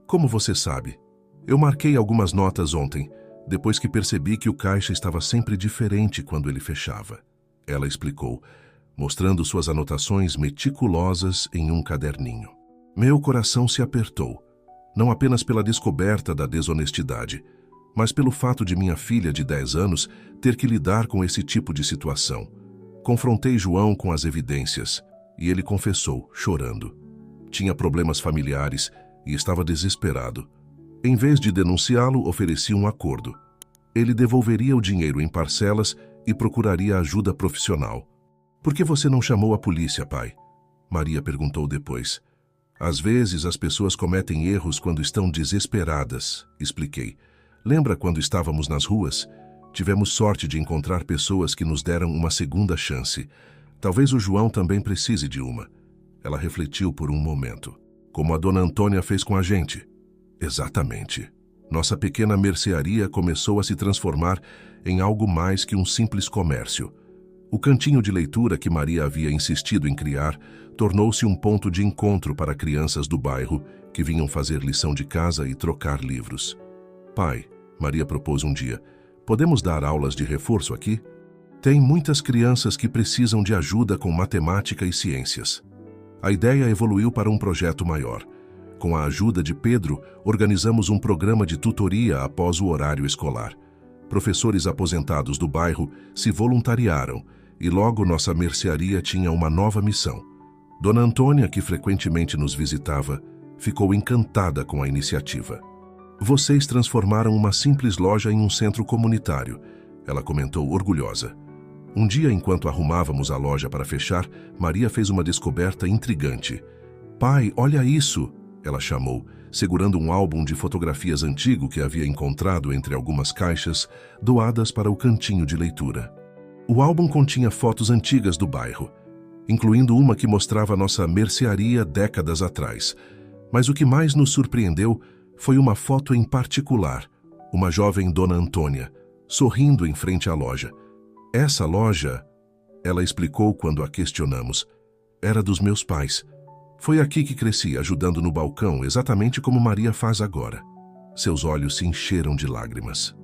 Como você sabe? Eu marquei algumas notas ontem. depois que percebi que o caixa estava sempre diferente quando ele fechava. Ela explicou, mostrando suas anotações meticulosas em um caderninho. Meu coração se apertou, não apenas pela descoberta da desonestidade, mas pelo fato de minha filha de 10 anos ter que lidar com esse tipo de situação. Confrontei João com as evidências e ele confessou, chorando. Tinha problemas familiares e estava desesperado. Em vez de denunciá-lo, ofereci um acordo. Ele devolveria o dinheiro em parcelas e procuraria ajuda profissional. Por que você não chamou a polícia, pai? Maria perguntou depois. Às vezes as pessoas cometem erros quando estão desesperadas, expliquei. Lembra quando estávamos nas ruas? Tivemos sorte de encontrar pessoas que nos deram uma segunda chance. Talvez o João também precise de uma. Ela refletiu por um momento. Como a dona Antônia fez com a gente. Exatamente. Nossa pequena mercearia começou a se transformar em algo mais que um simples comércio. O cantinho de leitura que Maria havia insistido em criar tornou-se um ponto de encontro para crianças do bairro que vinham fazer lição de casa e trocar livros. Pai, Maria propôs um dia, podemos dar aulas de reforço aqui? Tem muitas crianças que precisam de ajuda com matemática e ciências. A ideia evoluiu para um projeto maior. Com a ajuda de Pedro, organizamos um programa de tutoria após o horário escolar. Professores aposentados do bairro se voluntariaram e logo nossa mercearia tinha uma nova missão. Dona Antônia, que frequentemente nos visitava, ficou encantada com a iniciativa. Vocês transformaram uma simples loja em um centro comunitário, ela comentou orgulhosa. Um dia, enquanto arrumávamos a loja para fechar, Maria fez uma descoberta intrigante. Pai, olha isso! Ela chamou, segurando um álbum de fotografias antigo que havia encontrado entre algumas caixas, doadas para o cantinho de leitura. O álbum continha fotos antigas do bairro, incluindo uma que mostrava nossa mercearia décadas atrás. Mas o que mais nos surpreendeu foi uma foto em particular, uma jovem Dona Antônia, sorrindo em frente à loja. Essa loja, ela explicou quando a questionamos, era dos meus pais. Foi aqui que cresci, ajudando no balcão, exatamente como Maria faz agora. Seus olhos se encheram de lágrimas.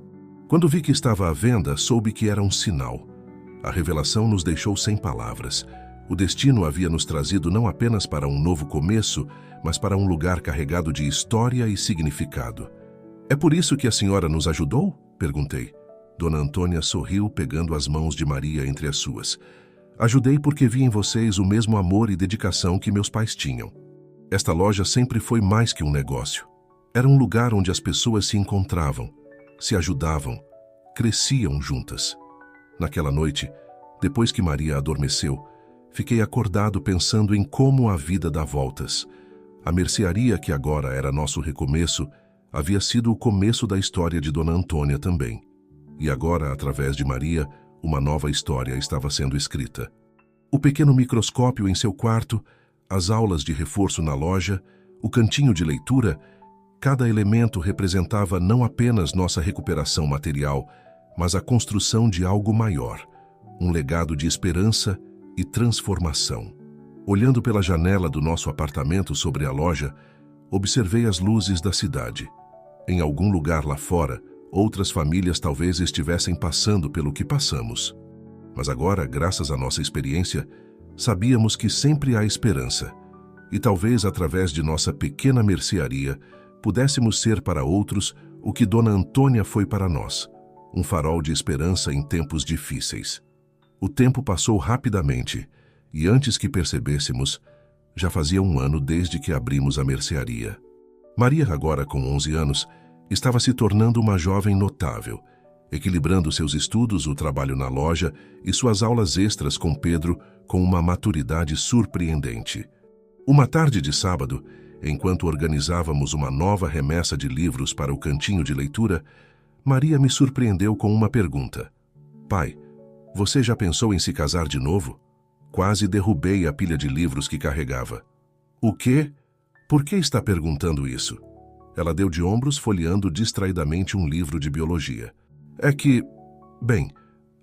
Quando vi que estava à venda, soube que era um sinal. A revelação nos deixou sem palavras. O destino havia nos trazido não apenas para um novo começo, mas para um lugar carregado de história e significado. É por isso que a senhora nos ajudou? Perguntei. Dona Antônia sorriu, pegando as mãos de Maria entre as suas. Ajudei porque vi em vocês o mesmo amor e dedicação que meus pais tinham. Esta loja sempre foi mais que um negócio. Era um lugar onde as pessoas se encontravam, se ajudavam, cresciam juntas. Naquela noite, depois que Maria adormeceu, fiquei acordado pensando em como a vida dá voltas. A mercearia, que agora era nosso recomeço, havia sido o começo da história de Dona Antônia também. E agora, através de Maria, uma nova história estava sendo escrita. O pequeno microscópio em seu quarto, as aulas de reforço na loja, o cantinho de leitura, cada elemento representava não apenas nossa recuperação material, mas a construção de algo maior, um legado de esperança e transformação. Olhando pela janela do nosso apartamento sobre a loja, observei as luzes da cidade. Em algum lugar lá fora, outras famílias talvez estivessem passando pelo que passamos. Mas agora, graças à nossa experiência, sabíamos que sempre há esperança. E talvez através de nossa pequena mercearia, pudéssemos ser para outros o que Dona Antônia foi para nós, um farol de esperança em tempos difíceis. O tempo passou rapidamente, e antes que percebêssemos, já fazia um ano desde que abrimos a mercearia. Maria, agora com 11 anos, estava se tornando uma jovem notável, equilibrando seus estudos, o trabalho na loja e suas aulas extras com Pedro com uma maturidade surpreendente. Uma tarde de sábado, enquanto organizávamos uma nova remessa de livros para o cantinho de leitura, Maria me surpreendeu com uma pergunta. Pai, você já pensou em se casar de novo? Quase derrubei a pilha de livros que carregava. O quê? Por que está perguntando isso? Ela deu de ombros, folheando distraidamente um livro de biologia. É que, bem,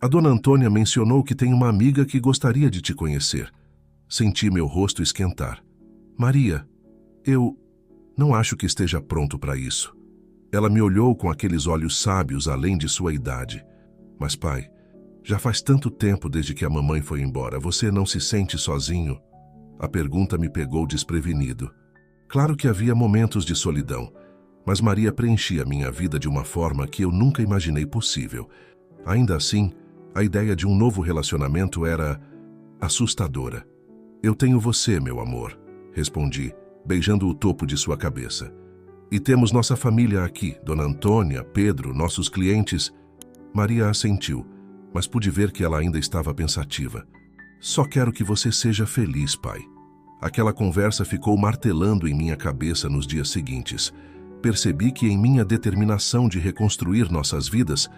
a Dona Antônia mencionou que tem uma amiga que gostaria de te conhecer. Senti meu rosto esquentar. Maria, eu não acho que esteja pronto para isso. Ela me olhou com aqueles olhos sábios além de sua idade. Mas, pai, já faz tanto tempo desde que a mamãe foi embora. Você não se sente sozinho? A pergunta me pegou desprevenido. Claro que havia momentos de solidão, mas Maria preenchia minha vida de uma forma que eu nunca imaginei possível. Ainda assim, a ideia de um novo relacionamento era assustadora. Eu tenho você, meu amor, respondi, beijando o topo de sua cabeça. E temos nossa família aqui, Dona Antônia, Pedro, nossos clientes. Maria assentiu, mas pude ver que ela ainda estava pensativa. Só quero que você seja feliz, pai. Aquela conversa ficou martelando em minha cabeça nos dias seguintes. Percebi que em minha determinação de reconstruir nossas vidas,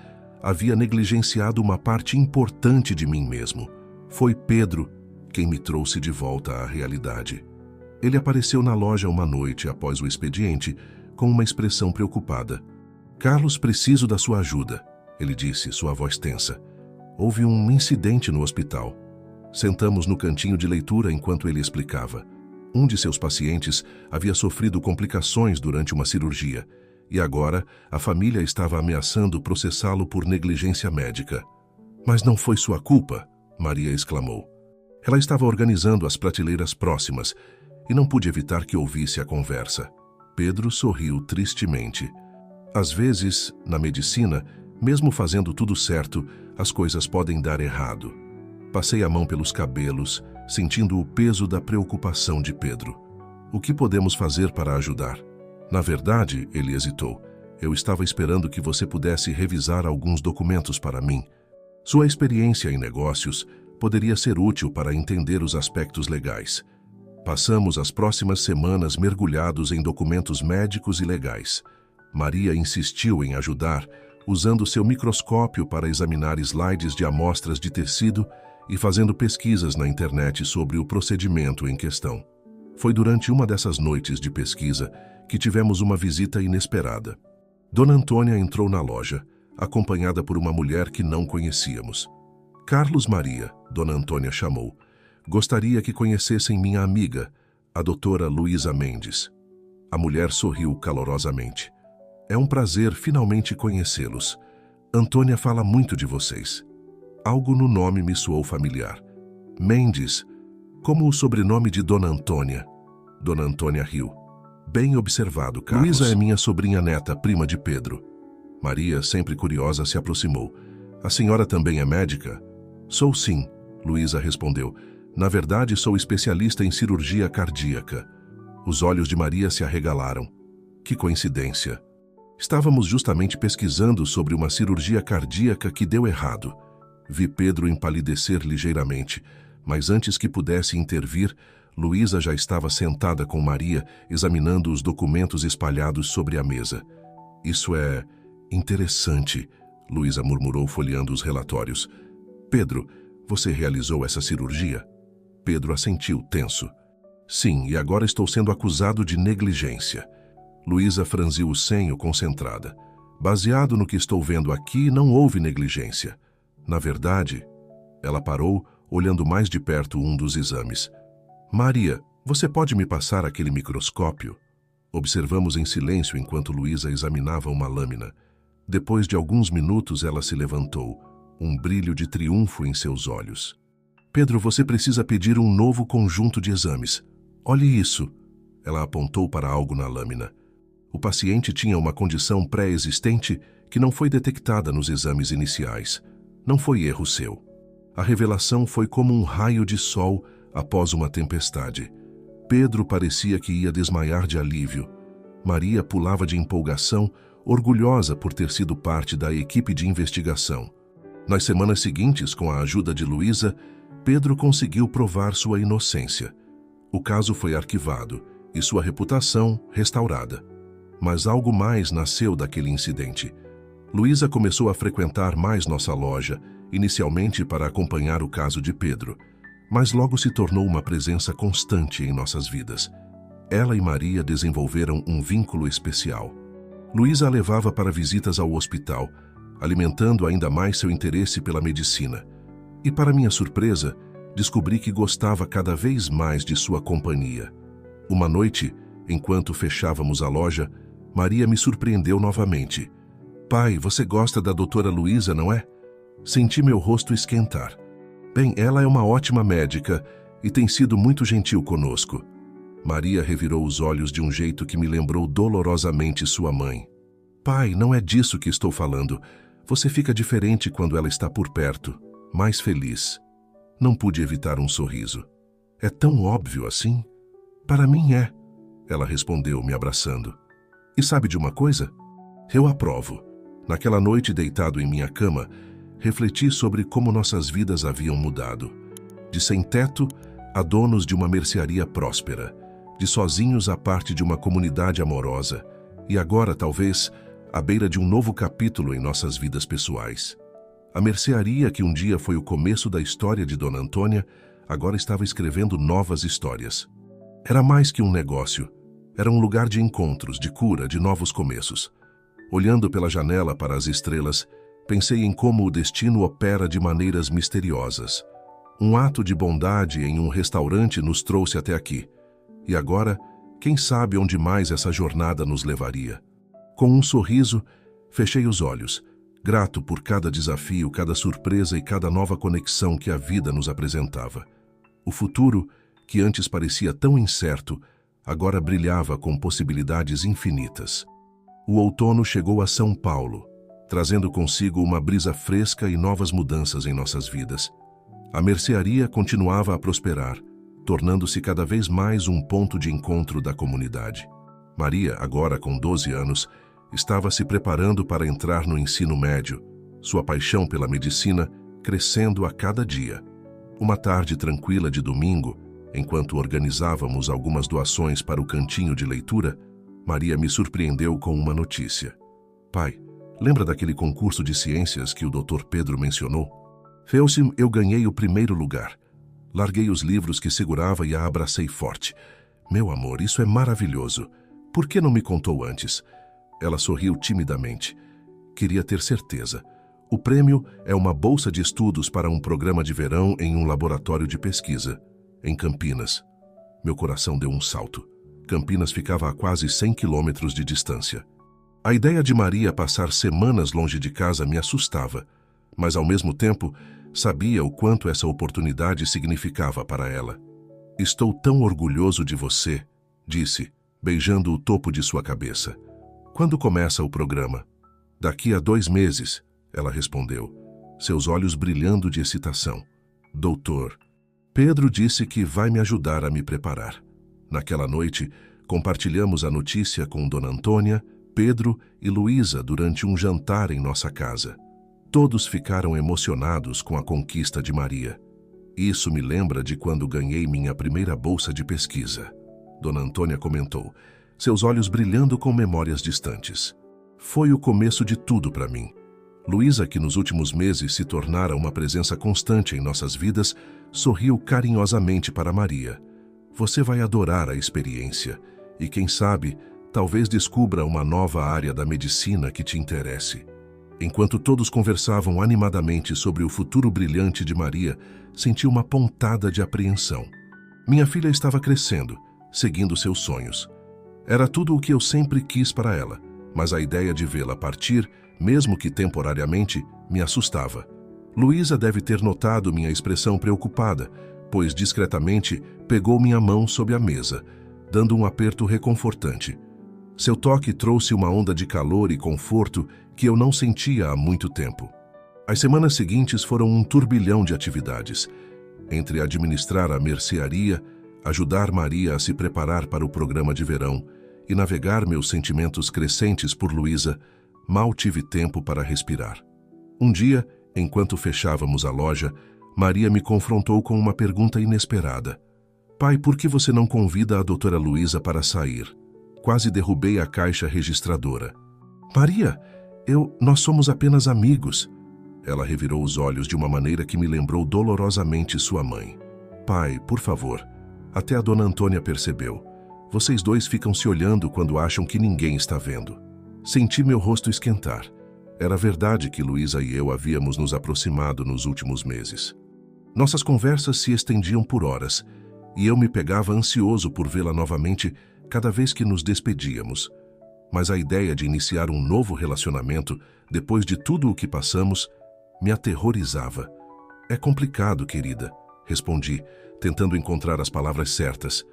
havia negligenciado uma parte importante de mim mesmo. Foi Pedro quem me trouxe de volta à realidade. Ele apareceu na loja uma noite após o expediente, com uma expressão preocupada. Carlos, preciso da sua ajuda, ele disse, sua voz tensa. Houve um incidente no hospital. Sentamos no cantinho de leitura enquanto ele explicava. Um de seus pacientes havia sofrido complicações durante uma cirurgia, e agora a família estava ameaçando processá-lo por negligência médica. Mas não foi sua culpa, Maria exclamou. Ela estava organizando as prateleiras próximas e não pude evitar que ouvisse a conversa. Pedro sorriu tristemente. Às vezes, na medicina, mesmo fazendo tudo certo, as coisas podem dar errado. Passei a mão pelos cabelos, sentindo o peso da preocupação de Pedro. O que podemos fazer para ajudar? Na verdade, ele hesitou. Eu estava esperando que você pudesse revisar alguns documentos para mim. Sua experiência em negócios poderia ser útil para entender os aspectos legais. Passamos as próximas semanas mergulhados em documentos médicos e legais. Maria insistiu em ajudar, usando seu microscópio para examinar slides de amostras de tecido e fazendo pesquisas na internet sobre o procedimento em questão. Foi durante uma dessas noites de pesquisa que tivemos uma visita inesperada. Dona Antônia entrou na loja, acompanhada por uma mulher que não conhecíamos. Carlos Maria, Dona Antônia chamou. Gostaria que conhecessem minha amiga, a doutora Luísa Mendes. A mulher sorriu calorosamente. É um prazer finalmente conhecê-los. Antônia fala muito de vocês. Algo no nome me soou familiar. Mendes, como o sobrenome de Dona Antônia. Dona Antônia riu. Bem observado, Carlos. Luísa é minha sobrinha neta, prima de Pedro. Maria, sempre curiosa, se aproximou. A senhora também é médica? Sou sim, Luísa respondeu. Na verdade, sou especialista em cirurgia cardíaca. Os olhos de Maria se arregalaram. Que coincidência. Estávamos justamente pesquisando sobre uma cirurgia cardíaca que deu errado. Vi Pedro empalidecer ligeiramente, mas antes que pudesse intervir, Luísa já estava sentada com Maria, examinando os documentos espalhados sobre a mesa. Isso é interessante, Luísa murmurou folheando os relatórios. Pedro, você realizou essa cirurgia? Pedro assentiu, tenso. Sim, e agora estou sendo acusado de negligência. Luísa franziu o senho, concentrada. Baseado no que estou vendo aqui, não houve negligência. Na verdade, ela parou, olhando mais de perto um dos exames. Maria, você pode me passar aquele microscópio? Observamos em silêncio enquanto Luísa examinava uma lâmina. Depois de alguns minutos, ela se levantou, um brilho de triunfo em seus olhos. Pedro, você precisa pedir um novo conjunto de exames. Olhe isso. Ela apontou para algo na lâmina. O paciente tinha uma condição pré-existente que não foi detectada nos exames iniciais. Não foi erro seu. A revelação foi como um raio de sol após uma tempestade. Pedro parecia que ia desmaiar de alívio. Maria pulava de empolgação, orgulhosa por ter sido parte da equipe de investigação. Nas semanas seguintes, com a ajuda de Luísa, Pedro conseguiu provar sua inocência. O caso foi arquivado e sua reputação restaurada. Mas algo mais nasceu daquele incidente. Luísa começou a frequentar mais nossa loja, inicialmente para acompanhar o caso de Pedro, mas logo se tornou uma presença constante em nossas vidas. Ela e Maria desenvolveram um vínculo especial. Luísa a levava para visitas ao hospital, alimentando ainda mais seu interesse pela medicina. E, para minha surpresa, descobri que gostava cada vez mais de sua companhia. Uma noite, enquanto fechávamos a loja, Maria me surpreendeu novamente. Pai, você gosta da doutora Luísa, não é? Senti meu rosto esquentar. Bem, ela é uma ótima médica e tem sido muito gentil conosco. Maria revirou os olhos de um jeito que me lembrou dolorosamente sua mãe. Pai, não é disso que estou falando. Você fica diferente quando ela está por perto, mais feliz. Não pude evitar um sorriso. É tão óbvio assim? Para mim é, ela respondeu, me abraçando. E sabe de uma coisa? Eu aprovo. Naquela noite, deitado em minha cama, refleti sobre como nossas vidas haviam mudado. De sem-teto a donos de uma mercearia próspera, de sozinhos à parte de uma comunidade amorosa, e agora, talvez, à beira de um novo capítulo em nossas vidas pessoais. A mercearia, que um dia foi o começo da história de Dona Antônia, agora estava escrevendo novas histórias. Era mais que um negócio. Era um lugar de encontros, de cura, de novos começos. Olhando pela janela para as estrelas, pensei em como o destino opera de maneiras misteriosas. Um ato de bondade em um restaurante nos trouxe até aqui. E agora, quem sabe onde mais essa jornada nos levaria? Com um sorriso, fechei os olhos, grato por cada desafio, cada surpresa e cada nova conexão que a vida nos apresentava. O futuro, que antes parecia tão incerto, agora brilhava com possibilidades infinitas. O outono chegou a São Paulo, trazendo consigo uma brisa fresca e novas mudanças em nossas vidas. A mercearia continuava a prosperar, tornando-se cada vez mais um ponto de encontro da comunidade. Maria, agora com 12 anos, estava se preparando para entrar no ensino médio, sua paixão pela medicina crescendo a cada dia. Uma tarde tranquila de domingo, enquanto organizávamos algumas doações para o cantinho de leitura, Maria me surpreendeu com uma notícia. Pai, lembra daquele concurso de ciências que o Dr. Pedro mencionou? Felsim, eu ganhei o primeiro lugar. Larguei os livros que segurava e a abracei forte. Meu amor, isso é maravilhoso. Por que não me contou antes? Ela sorriu timidamente. Queria ter certeza. O prêmio é uma bolsa de estudos para um programa de verão em um laboratório de pesquisa, em Campinas. Meu coração deu um salto. Campinas ficava a quase 100 quilômetros de distância. A ideia de Maria passar semanas longe de casa me assustava, mas ao mesmo tempo sabia o quanto essa oportunidade significava para ela. Estou tão orgulhoso de você, disse, beijando o topo de sua cabeça. Quando começa o programa? Daqui a 2 meses, ela respondeu, seus olhos brilhando de excitação. Doutor, Pedro disse que vai me ajudar a me preparar. Naquela noite, compartilhamos a notícia com Dona Antônia, Pedro e Luísa durante um jantar em nossa casa. Todos ficaram emocionados com a conquista de Maria. Isso me lembra de quando ganhei minha primeira bolsa de pesquisa. Dona Antônia comentou, seus olhos brilhando com memórias distantes. Foi o começo de tudo para mim. Luísa, que nos últimos meses se tornara uma presença constante em nossas vidas, sorriu carinhosamente para Maria. Você vai adorar a experiência e, quem sabe, talvez descubra uma nova área da medicina que te interesse. Enquanto todos conversavam animadamente sobre o futuro brilhante de Maria, senti uma pontada de apreensão. Minha filha estava crescendo, seguindo seus sonhos. Era tudo o que eu sempre quis para ela, mas a ideia de vê-la partir, mesmo que temporariamente, me assustava. Luísa deve ter notado minha expressão preocupada, pois discretamente pegou minha mão sob a mesa, dando um aperto reconfortante. Seu toque trouxe uma onda de calor e conforto que eu não sentia há muito tempo. As semanas seguintes foram um turbilhão de atividades. Entre administrar a mercearia, ajudar Maria a se preparar para o programa de verão e navegar meus sentimentos crescentes por Luísa, mal tive tempo para respirar. Um dia, enquanto fechávamos a loja, Maria me confrontou com uma pergunta inesperada. Pai, por que você não convida a doutora Luísa para sair? Quase derrubei a caixa registradora. Maria, nós somos apenas amigos. Ela revirou os olhos de uma maneira que me lembrou dolorosamente sua mãe. Pai, por favor. Até a dona Antônia percebeu. Vocês dois ficam se olhando quando acham que ninguém está vendo. Senti meu rosto esquentar. Era verdade que Luísa e eu havíamos nos aproximado nos últimos meses. Nossas conversas se estendiam por horas, e eu me pegava ansioso por vê-la novamente cada vez que nos despedíamos. mas a ideia de iniciar um novo relacionamento, depois de tudo o que passamos, me aterrorizava. É complicado, querida, respondi, tentando encontrar as palavras certas.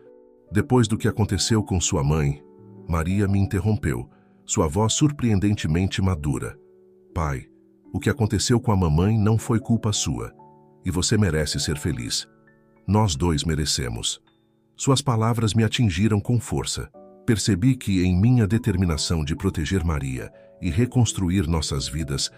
Depois do que aconteceu com sua mãe, Maria me interrompeu, sua voz surpreendentemente madura. Pai, o que aconteceu com a mamãe não foi culpa sua, e você merece ser feliz. Nós dois merecemos. Suas palavras me atingiram com força. Percebi que, em minha determinação de proteger Maria e reconstruir nossas vidas,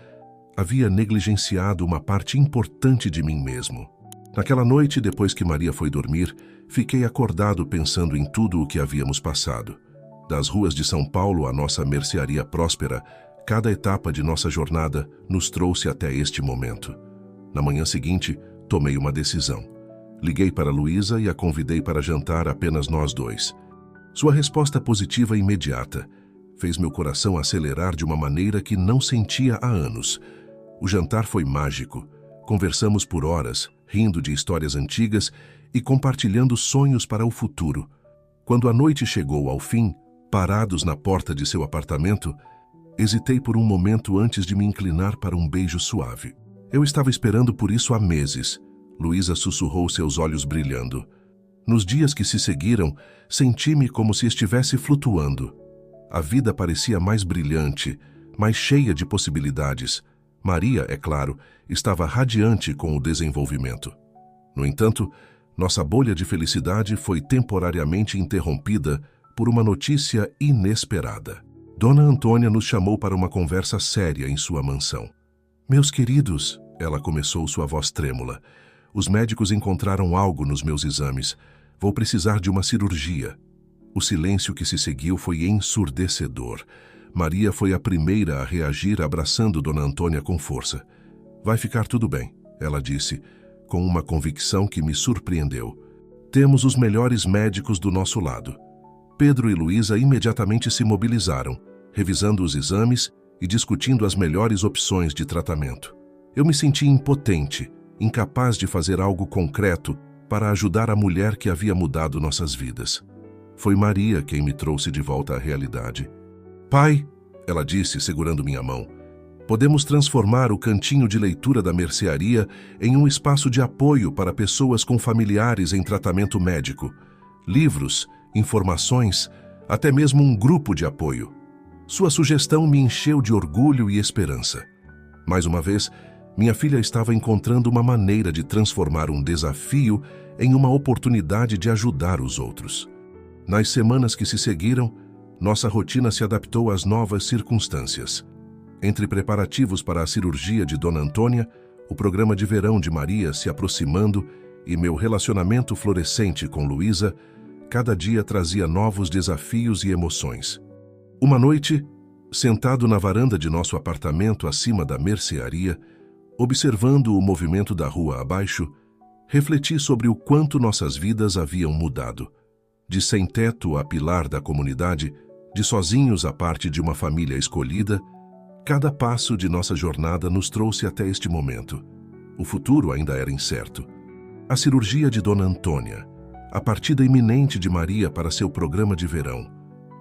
havia negligenciado uma parte importante de mim mesmo. Naquela noite, depois que Maria foi dormir, fiquei acordado pensando em tudo o que havíamos passado. Das ruas de São Paulo à nossa mercearia próspera, cada etapa de nossa jornada nos trouxe até este momento. Na manhã seguinte, tomei uma decisão. Liguei para Luísa e a convidei para jantar apenas nós dois. Sua resposta positiva e imediata fez meu coração acelerar de uma maneira que não sentia há anos. O jantar foi mágico. Conversamos por horas, rindo de histórias antigas e compartilhando sonhos para o futuro. Quando a noite chegou ao fim, parados na porta de seu apartamento, hesitei por um momento antes de me inclinar para um beijo suave. Eu estava esperando por isso há meses. Luísa sussurrou, seus olhos brilhando. Nos dias que se seguiram, senti-me como se estivesse flutuando. A vida parecia mais brilhante, mais cheia de possibilidades. Maria, é claro, estava radiante com o desenvolvimento. No entanto, nossa bolha de felicidade foi temporariamente interrompida por uma notícia inesperada. Dona Antônia nos chamou para uma conversa séria em sua mansão. Meus queridos, ela começou, sua voz trêmula, os médicos encontraram algo nos meus exames. Vou precisar de uma cirurgia. O silêncio que se seguiu foi ensurdecedor. Maria foi a primeira a reagir, abraçando Dona Antônia com força. Vai ficar tudo bem, ela disse, com uma convicção que me surpreendeu. Temos os melhores médicos do nosso lado. Pedro e Luísa imediatamente se mobilizaram, revisando os exames e discutindo as melhores opções de tratamento. Eu me senti impotente, incapaz de fazer algo concreto para ajudar a mulher que havia mudado nossas vidas. Foi Maria quem me trouxe de volta à realidade. Pai, ela disse, segurando minha mão, podemos transformar o cantinho de leitura da mercearia em um espaço de apoio para pessoas com familiares em tratamento médico. Livros, informações, até mesmo um grupo de apoio. Sua sugestão me encheu de orgulho e esperança. Mais uma vez, minha filha estava encontrando uma maneira de transformar um desafio em uma oportunidade de ajudar os outros. Nas semanas que se seguiram, nossa rotina se adaptou às novas circunstâncias. Entre preparativos para a cirurgia de Dona Antônia, o programa de verão de Maria se aproximando e meu relacionamento florescente com Luísa, cada dia trazia novos desafios e emoções. Uma noite, sentado na varanda de nosso apartamento acima da mercearia, observando o movimento da rua abaixo, refleti sobre o quanto nossas vidas haviam mudado. De sem-teto a pilar da comunidade, de sozinhos à parte de uma família escolhida, cada passo de nossa jornada nos trouxe até este momento. O futuro ainda era incerto. A cirurgia de Dona Antônia, a partida iminente de Maria para seu programa de verão,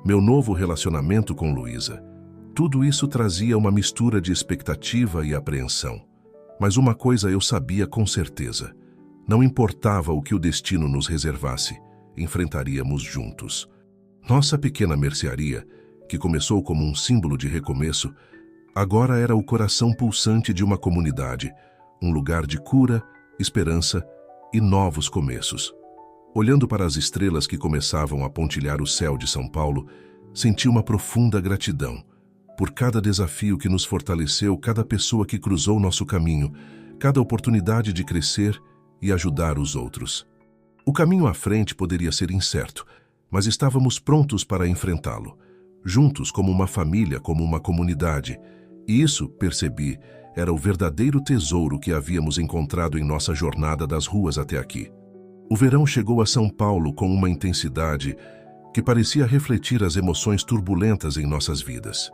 meu novo relacionamento com Luísa, tudo isso trazia uma mistura de expectativa e apreensão. Mas uma coisa eu sabia com certeza. Não importava o que o destino nos reservasse, enfrentaríamos juntos. Nossa pequena mercearia, que começou como um símbolo de recomeço, agora era o coração pulsante de uma comunidade, um lugar de cura, esperança e novos começos. Olhando para as estrelas que começavam a pontilhar o céu de São Paulo, senti uma profunda gratidão por cada desafio que nos fortaleceu, cada pessoa que cruzou nosso caminho, cada oportunidade de crescer e ajudar os outros. O caminho à frente poderia ser incerto, mas estávamos prontos para enfrentá-lo, juntos como uma família, como uma comunidade. E isso, percebi, era o verdadeiro tesouro que havíamos encontrado em nossa jornada das ruas até aqui. O verão chegou a São Paulo com uma intensidade que parecia refletir as emoções turbulentas em nossas vidas.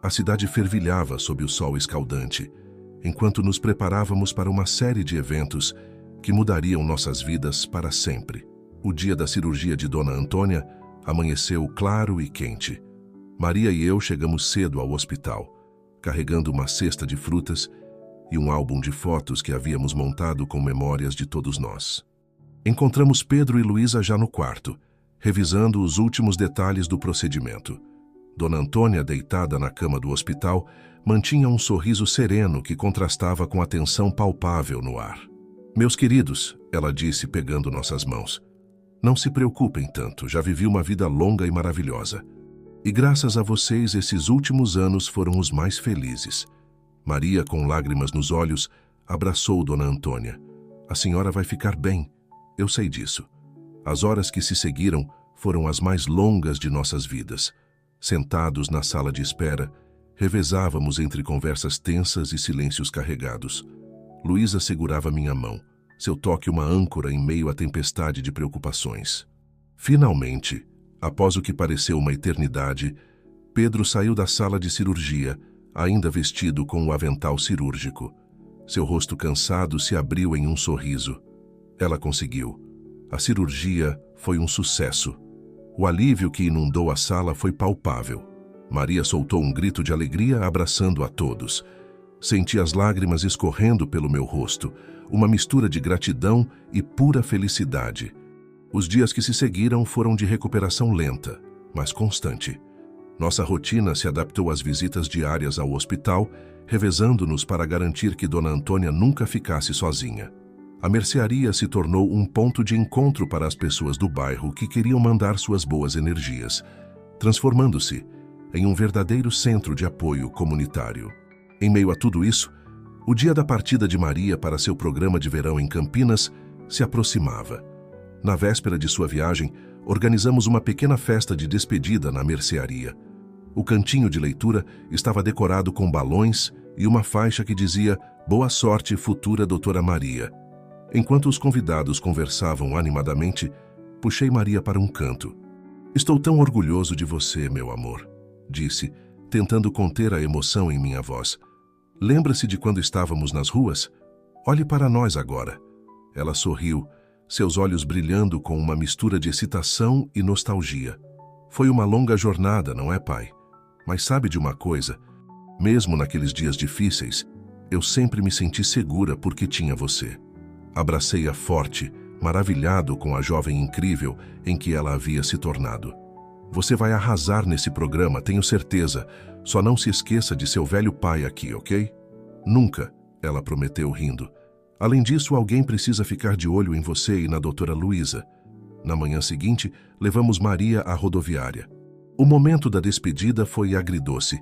A cidade fervilhava sob o sol escaldante, enquanto nos preparávamos para uma série de eventos que mudariam nossas vidas para sempre. O dia da cirurgia de Dona Antônia amanheceu claro e quente. Maria e eu chegamos cedo ao hospital, carregando uma cesta de frutas e um álbum de fotos que havíamos montado com memórias de todos nós. Encontramos Pedro e Luísa já no quarto, revisando os últimos detalhes do procedimento. Dona Antônia, deitada na cama do hospital, mantinha um sorriso sereno que contrastava com a tensão palpável no ar. "Meus queridos", ela disse pegando nossas mãos, "não se preocupem tanto, já vivi uma vida longa e maravilhosa. E graças a vocês, esses últimos anos foram os mais felizes." Maria, com lágrimas nos olhos, abraçou Dona Antônia. "A senhora vai ficar bem, eu sei disso." As horas que se seguiram foram as mais longas de nossas vidas. Sentados na sala de espera, revezávamos entre conversas tensas e silêncios carregados. Luísa segurava minha mão, seu toque uma âncora em meio à tempestade de preocupações. Finalmente, após o que pareceu uma eternidade, Pedro saiu da sala de cirurgia, ainda vestido com o avental cirúrgico. Seu rosto cansado se abriu em um sorriso. Ela conseguiu. A cirurgia foi um sucesso. O alívio que inundou a sala foi palpável. Maria soltou um grito de alegria, abraçando a todos. Senti as lágrimas escorrendo pelo meu rosto, uma mistura de gratidão e pura felicidade. Os dias que se seguiram foram de recuperação lenta, mas constante. Nossa rotina se adaptou às visitas diárias ao hospital, revezando-nos para garantir que Dona Antônia nunca ficasse sozinha. A mercearia se tornou um ponto de encontro para as pessoas do bairro que queriam mandar suas boas energias, transformando-se em um verdadeiro centro de apoio comunitário. Em meio a tudo isso, o dia da partida de Maria para seu programa de verão em Campinas se aproximava. Na véspera de sua viagem, organizamos uma pequena festa de despedida na mercearia. O cantinho de leitura estava decorado com balões e uma faixa que dizia "Boa sorte, futura doutora Maria." Enquanto os convidados conversavam animadamente, puxei Maria para um canto. "Estou tão orgulhoso de você, meu amor", disse, tentando conter a emoção em minha voz. "Lembra-se de quando estávamos nas ruas? Olhe para nós agora." Ela sorriu, seus olhos brilhando com uma mistura de excitação e nostalgia. "Foi uma longa jornada, não é, pai? Mas sabe de uma coisa? Mesmo naqueles dias difíceis, eu sempre me senti segura porque tinha você." Abracei-a forte, maravilhado com a jovem incrível em que ela havia se tornado. "Você vai arrasar nesse programa, tenho certeza. Só não se esqueça de seu velho pai aqui, ok?" "Nunca", ela prometeu rindo. "Além disso, alguém precisa ficar de olho em você e na doutora Luísa." Na manhã seguinte, levamos Maria à rodoviária. O momento da despedida foi agridoce.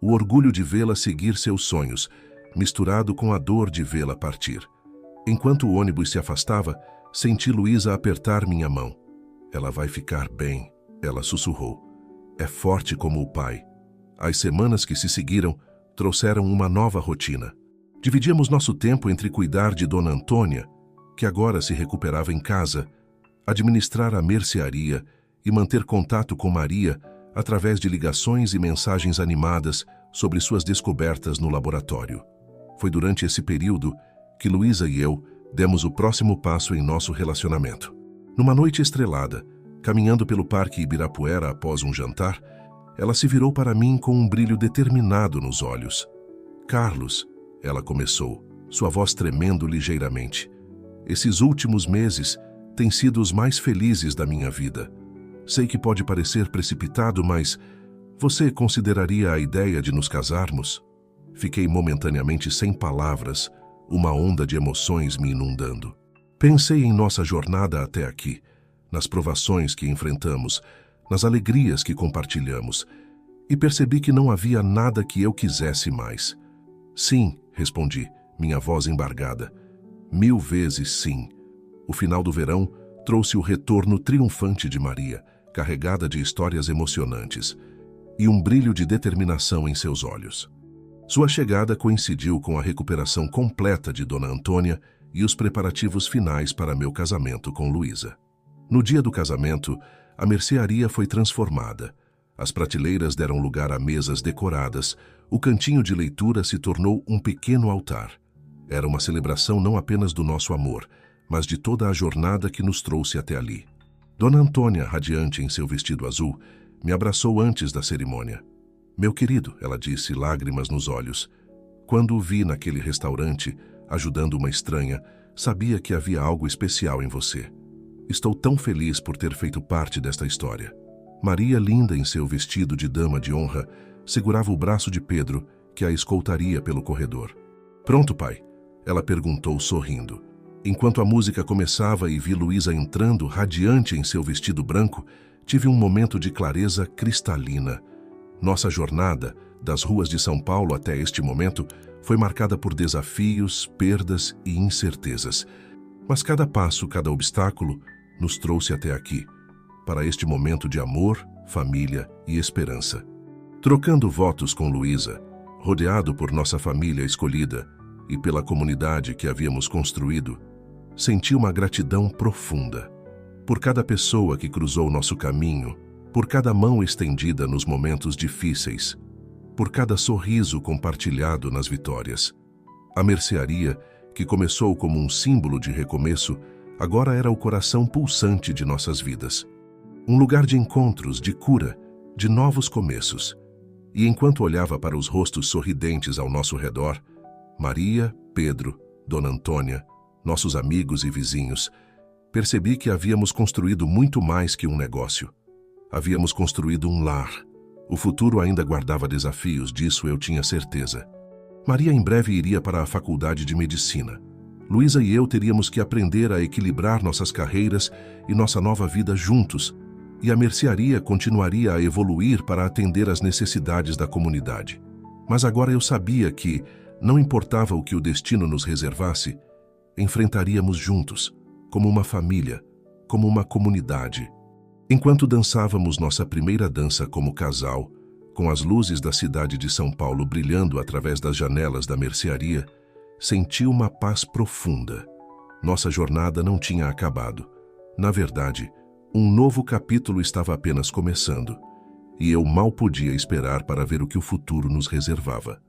O orgulho de vê-la seguir seus sonhos, misturado com a dor de vê-la partir. Enquanto o ônibus se afastava, senti Luísa apertar minha mão. "Ela vai ficar bem", ela sussurrou. "É forte como o pai." As semanas que se seguiram trouxeram uma nova rotina. Dividíamos nosso tempo entre cuidar de Dona Antônia, que agora se recuperava em casa, administrar a mercearia e manter contato com Maria através de ligações e mensagens animadas sobre suas descobertas no laboratório. Foi durante esse período que Luísa e eu demos o próximo passo em nosso relacionamento. Numa noite estrelada, caminhando pelo Parque Ibirapuera após um jantar, ela se virou para mim com um brilho determinado nos olhos. "Carlos", ela começou, sua voz tremendo ligeiramente, "esses últimos meses têm sido os mais felizes da minha vida. Sei que pode parecer precipitado, mas você consideraria a ideia de nos casarmos?" Fiquei momentaneamente sem palavras, uma onda de emoções me inundando. Pensei em nossa jornada até aqui, nas provações que enfrentamos, nas alegrias que compartilhamos, e percebi que não havia nada que eu quisesse mais. "Sim", respondi, minha voz embargada. "1000 vezes sim." O final do verão trouxe o retorno triunfante de Maria, carregada de histórias emocionantes, e um brilho de determinação em seus olhos. Sua chegada coincidiu com a recuperação completa de Dona Antônia e os preparativos finais para meu casamento com Luísa. No dia do casamento, a mercearia foi transformada. As prateleiras deram lugar a mesas decoradas, o cantinho de leitura se tornou um pequeno altar. Era uma celebração não apenas do nosso amor, mas de toda a jornada que nos trouxe até ali. Dona Antônia, radiante em seu vestido azul, Me abraçou antes da cerimônia. Meu querido, ela disse, lágrimas nos olhos. Quando o vi naquele restaurante, ajudando uma estranha, sabia que havia algo especial em você. Estou tão feliz por ter feito parte desta história. Maria, linda em seu vestido de dama de honra, segurava o braço de Pedro, que a escoltaria pelo corredor. Pronto, pai? Ela perguntou, sorrindo. Enquanto a música começava e vi Luísa entrando, radiante em seu vestido branco, tive um momento de clareza cristalina. Nossa jornada, das ruas de São Paulo até este momento, foi marcada por desafios, perdas e incertezas. Mas cada passo, cada obstáculo, nos trouxe até aqui, para este momento de amor, família e esperança. Trocando votos com Luísa, rodeado por nossa família escolhida e pela comunidade que havíamos construído, senti uma gratidão profunda. Por cada pessoa que cruzou nosso caminho, por cada mão estendida nos momentos difíceis, por cada sorriso compartilhado nas vitórias. A mercearia, que começou como um símbolo de recomeço, agora era o coração pulsante de nossas vidas. Um lugar de encontros, de cura, de novos começos. E enquanto olhava para os rostos sorridentes ao nosso redor, Maria, Pedro, Dona Antônia, nossos amigos e vizinhos, percebi que havíamos construído muito mais que um negócio. Havíamos construído um lar. O futuro ainda guardava desafios, disso eu tinha certeza. Maria em breve iria para a faculdade de medicina. Luísa e eu teríamos que aprender a equilibrar nossas carreiras e nossa nova vida juntos, e a mercearia continuaria a evoluir para atender às necessidades da comunidade. Mas agora eu sabia que, não importava o que o destino nos reservasse, enfrentaríamos juntos, como uma família, como uma comunidade. Enquanto dançávamos nossa primeira dança como casal, com as luzes da cidade de São Paulo brilhando através das janelas da mercearia, senti uma paz profunda. Nossa jornada não tinha acabado. Na verdade, um novo capítulo estava apenas começando, e eu mal podia esperar para ver o que o futuro nos reservava.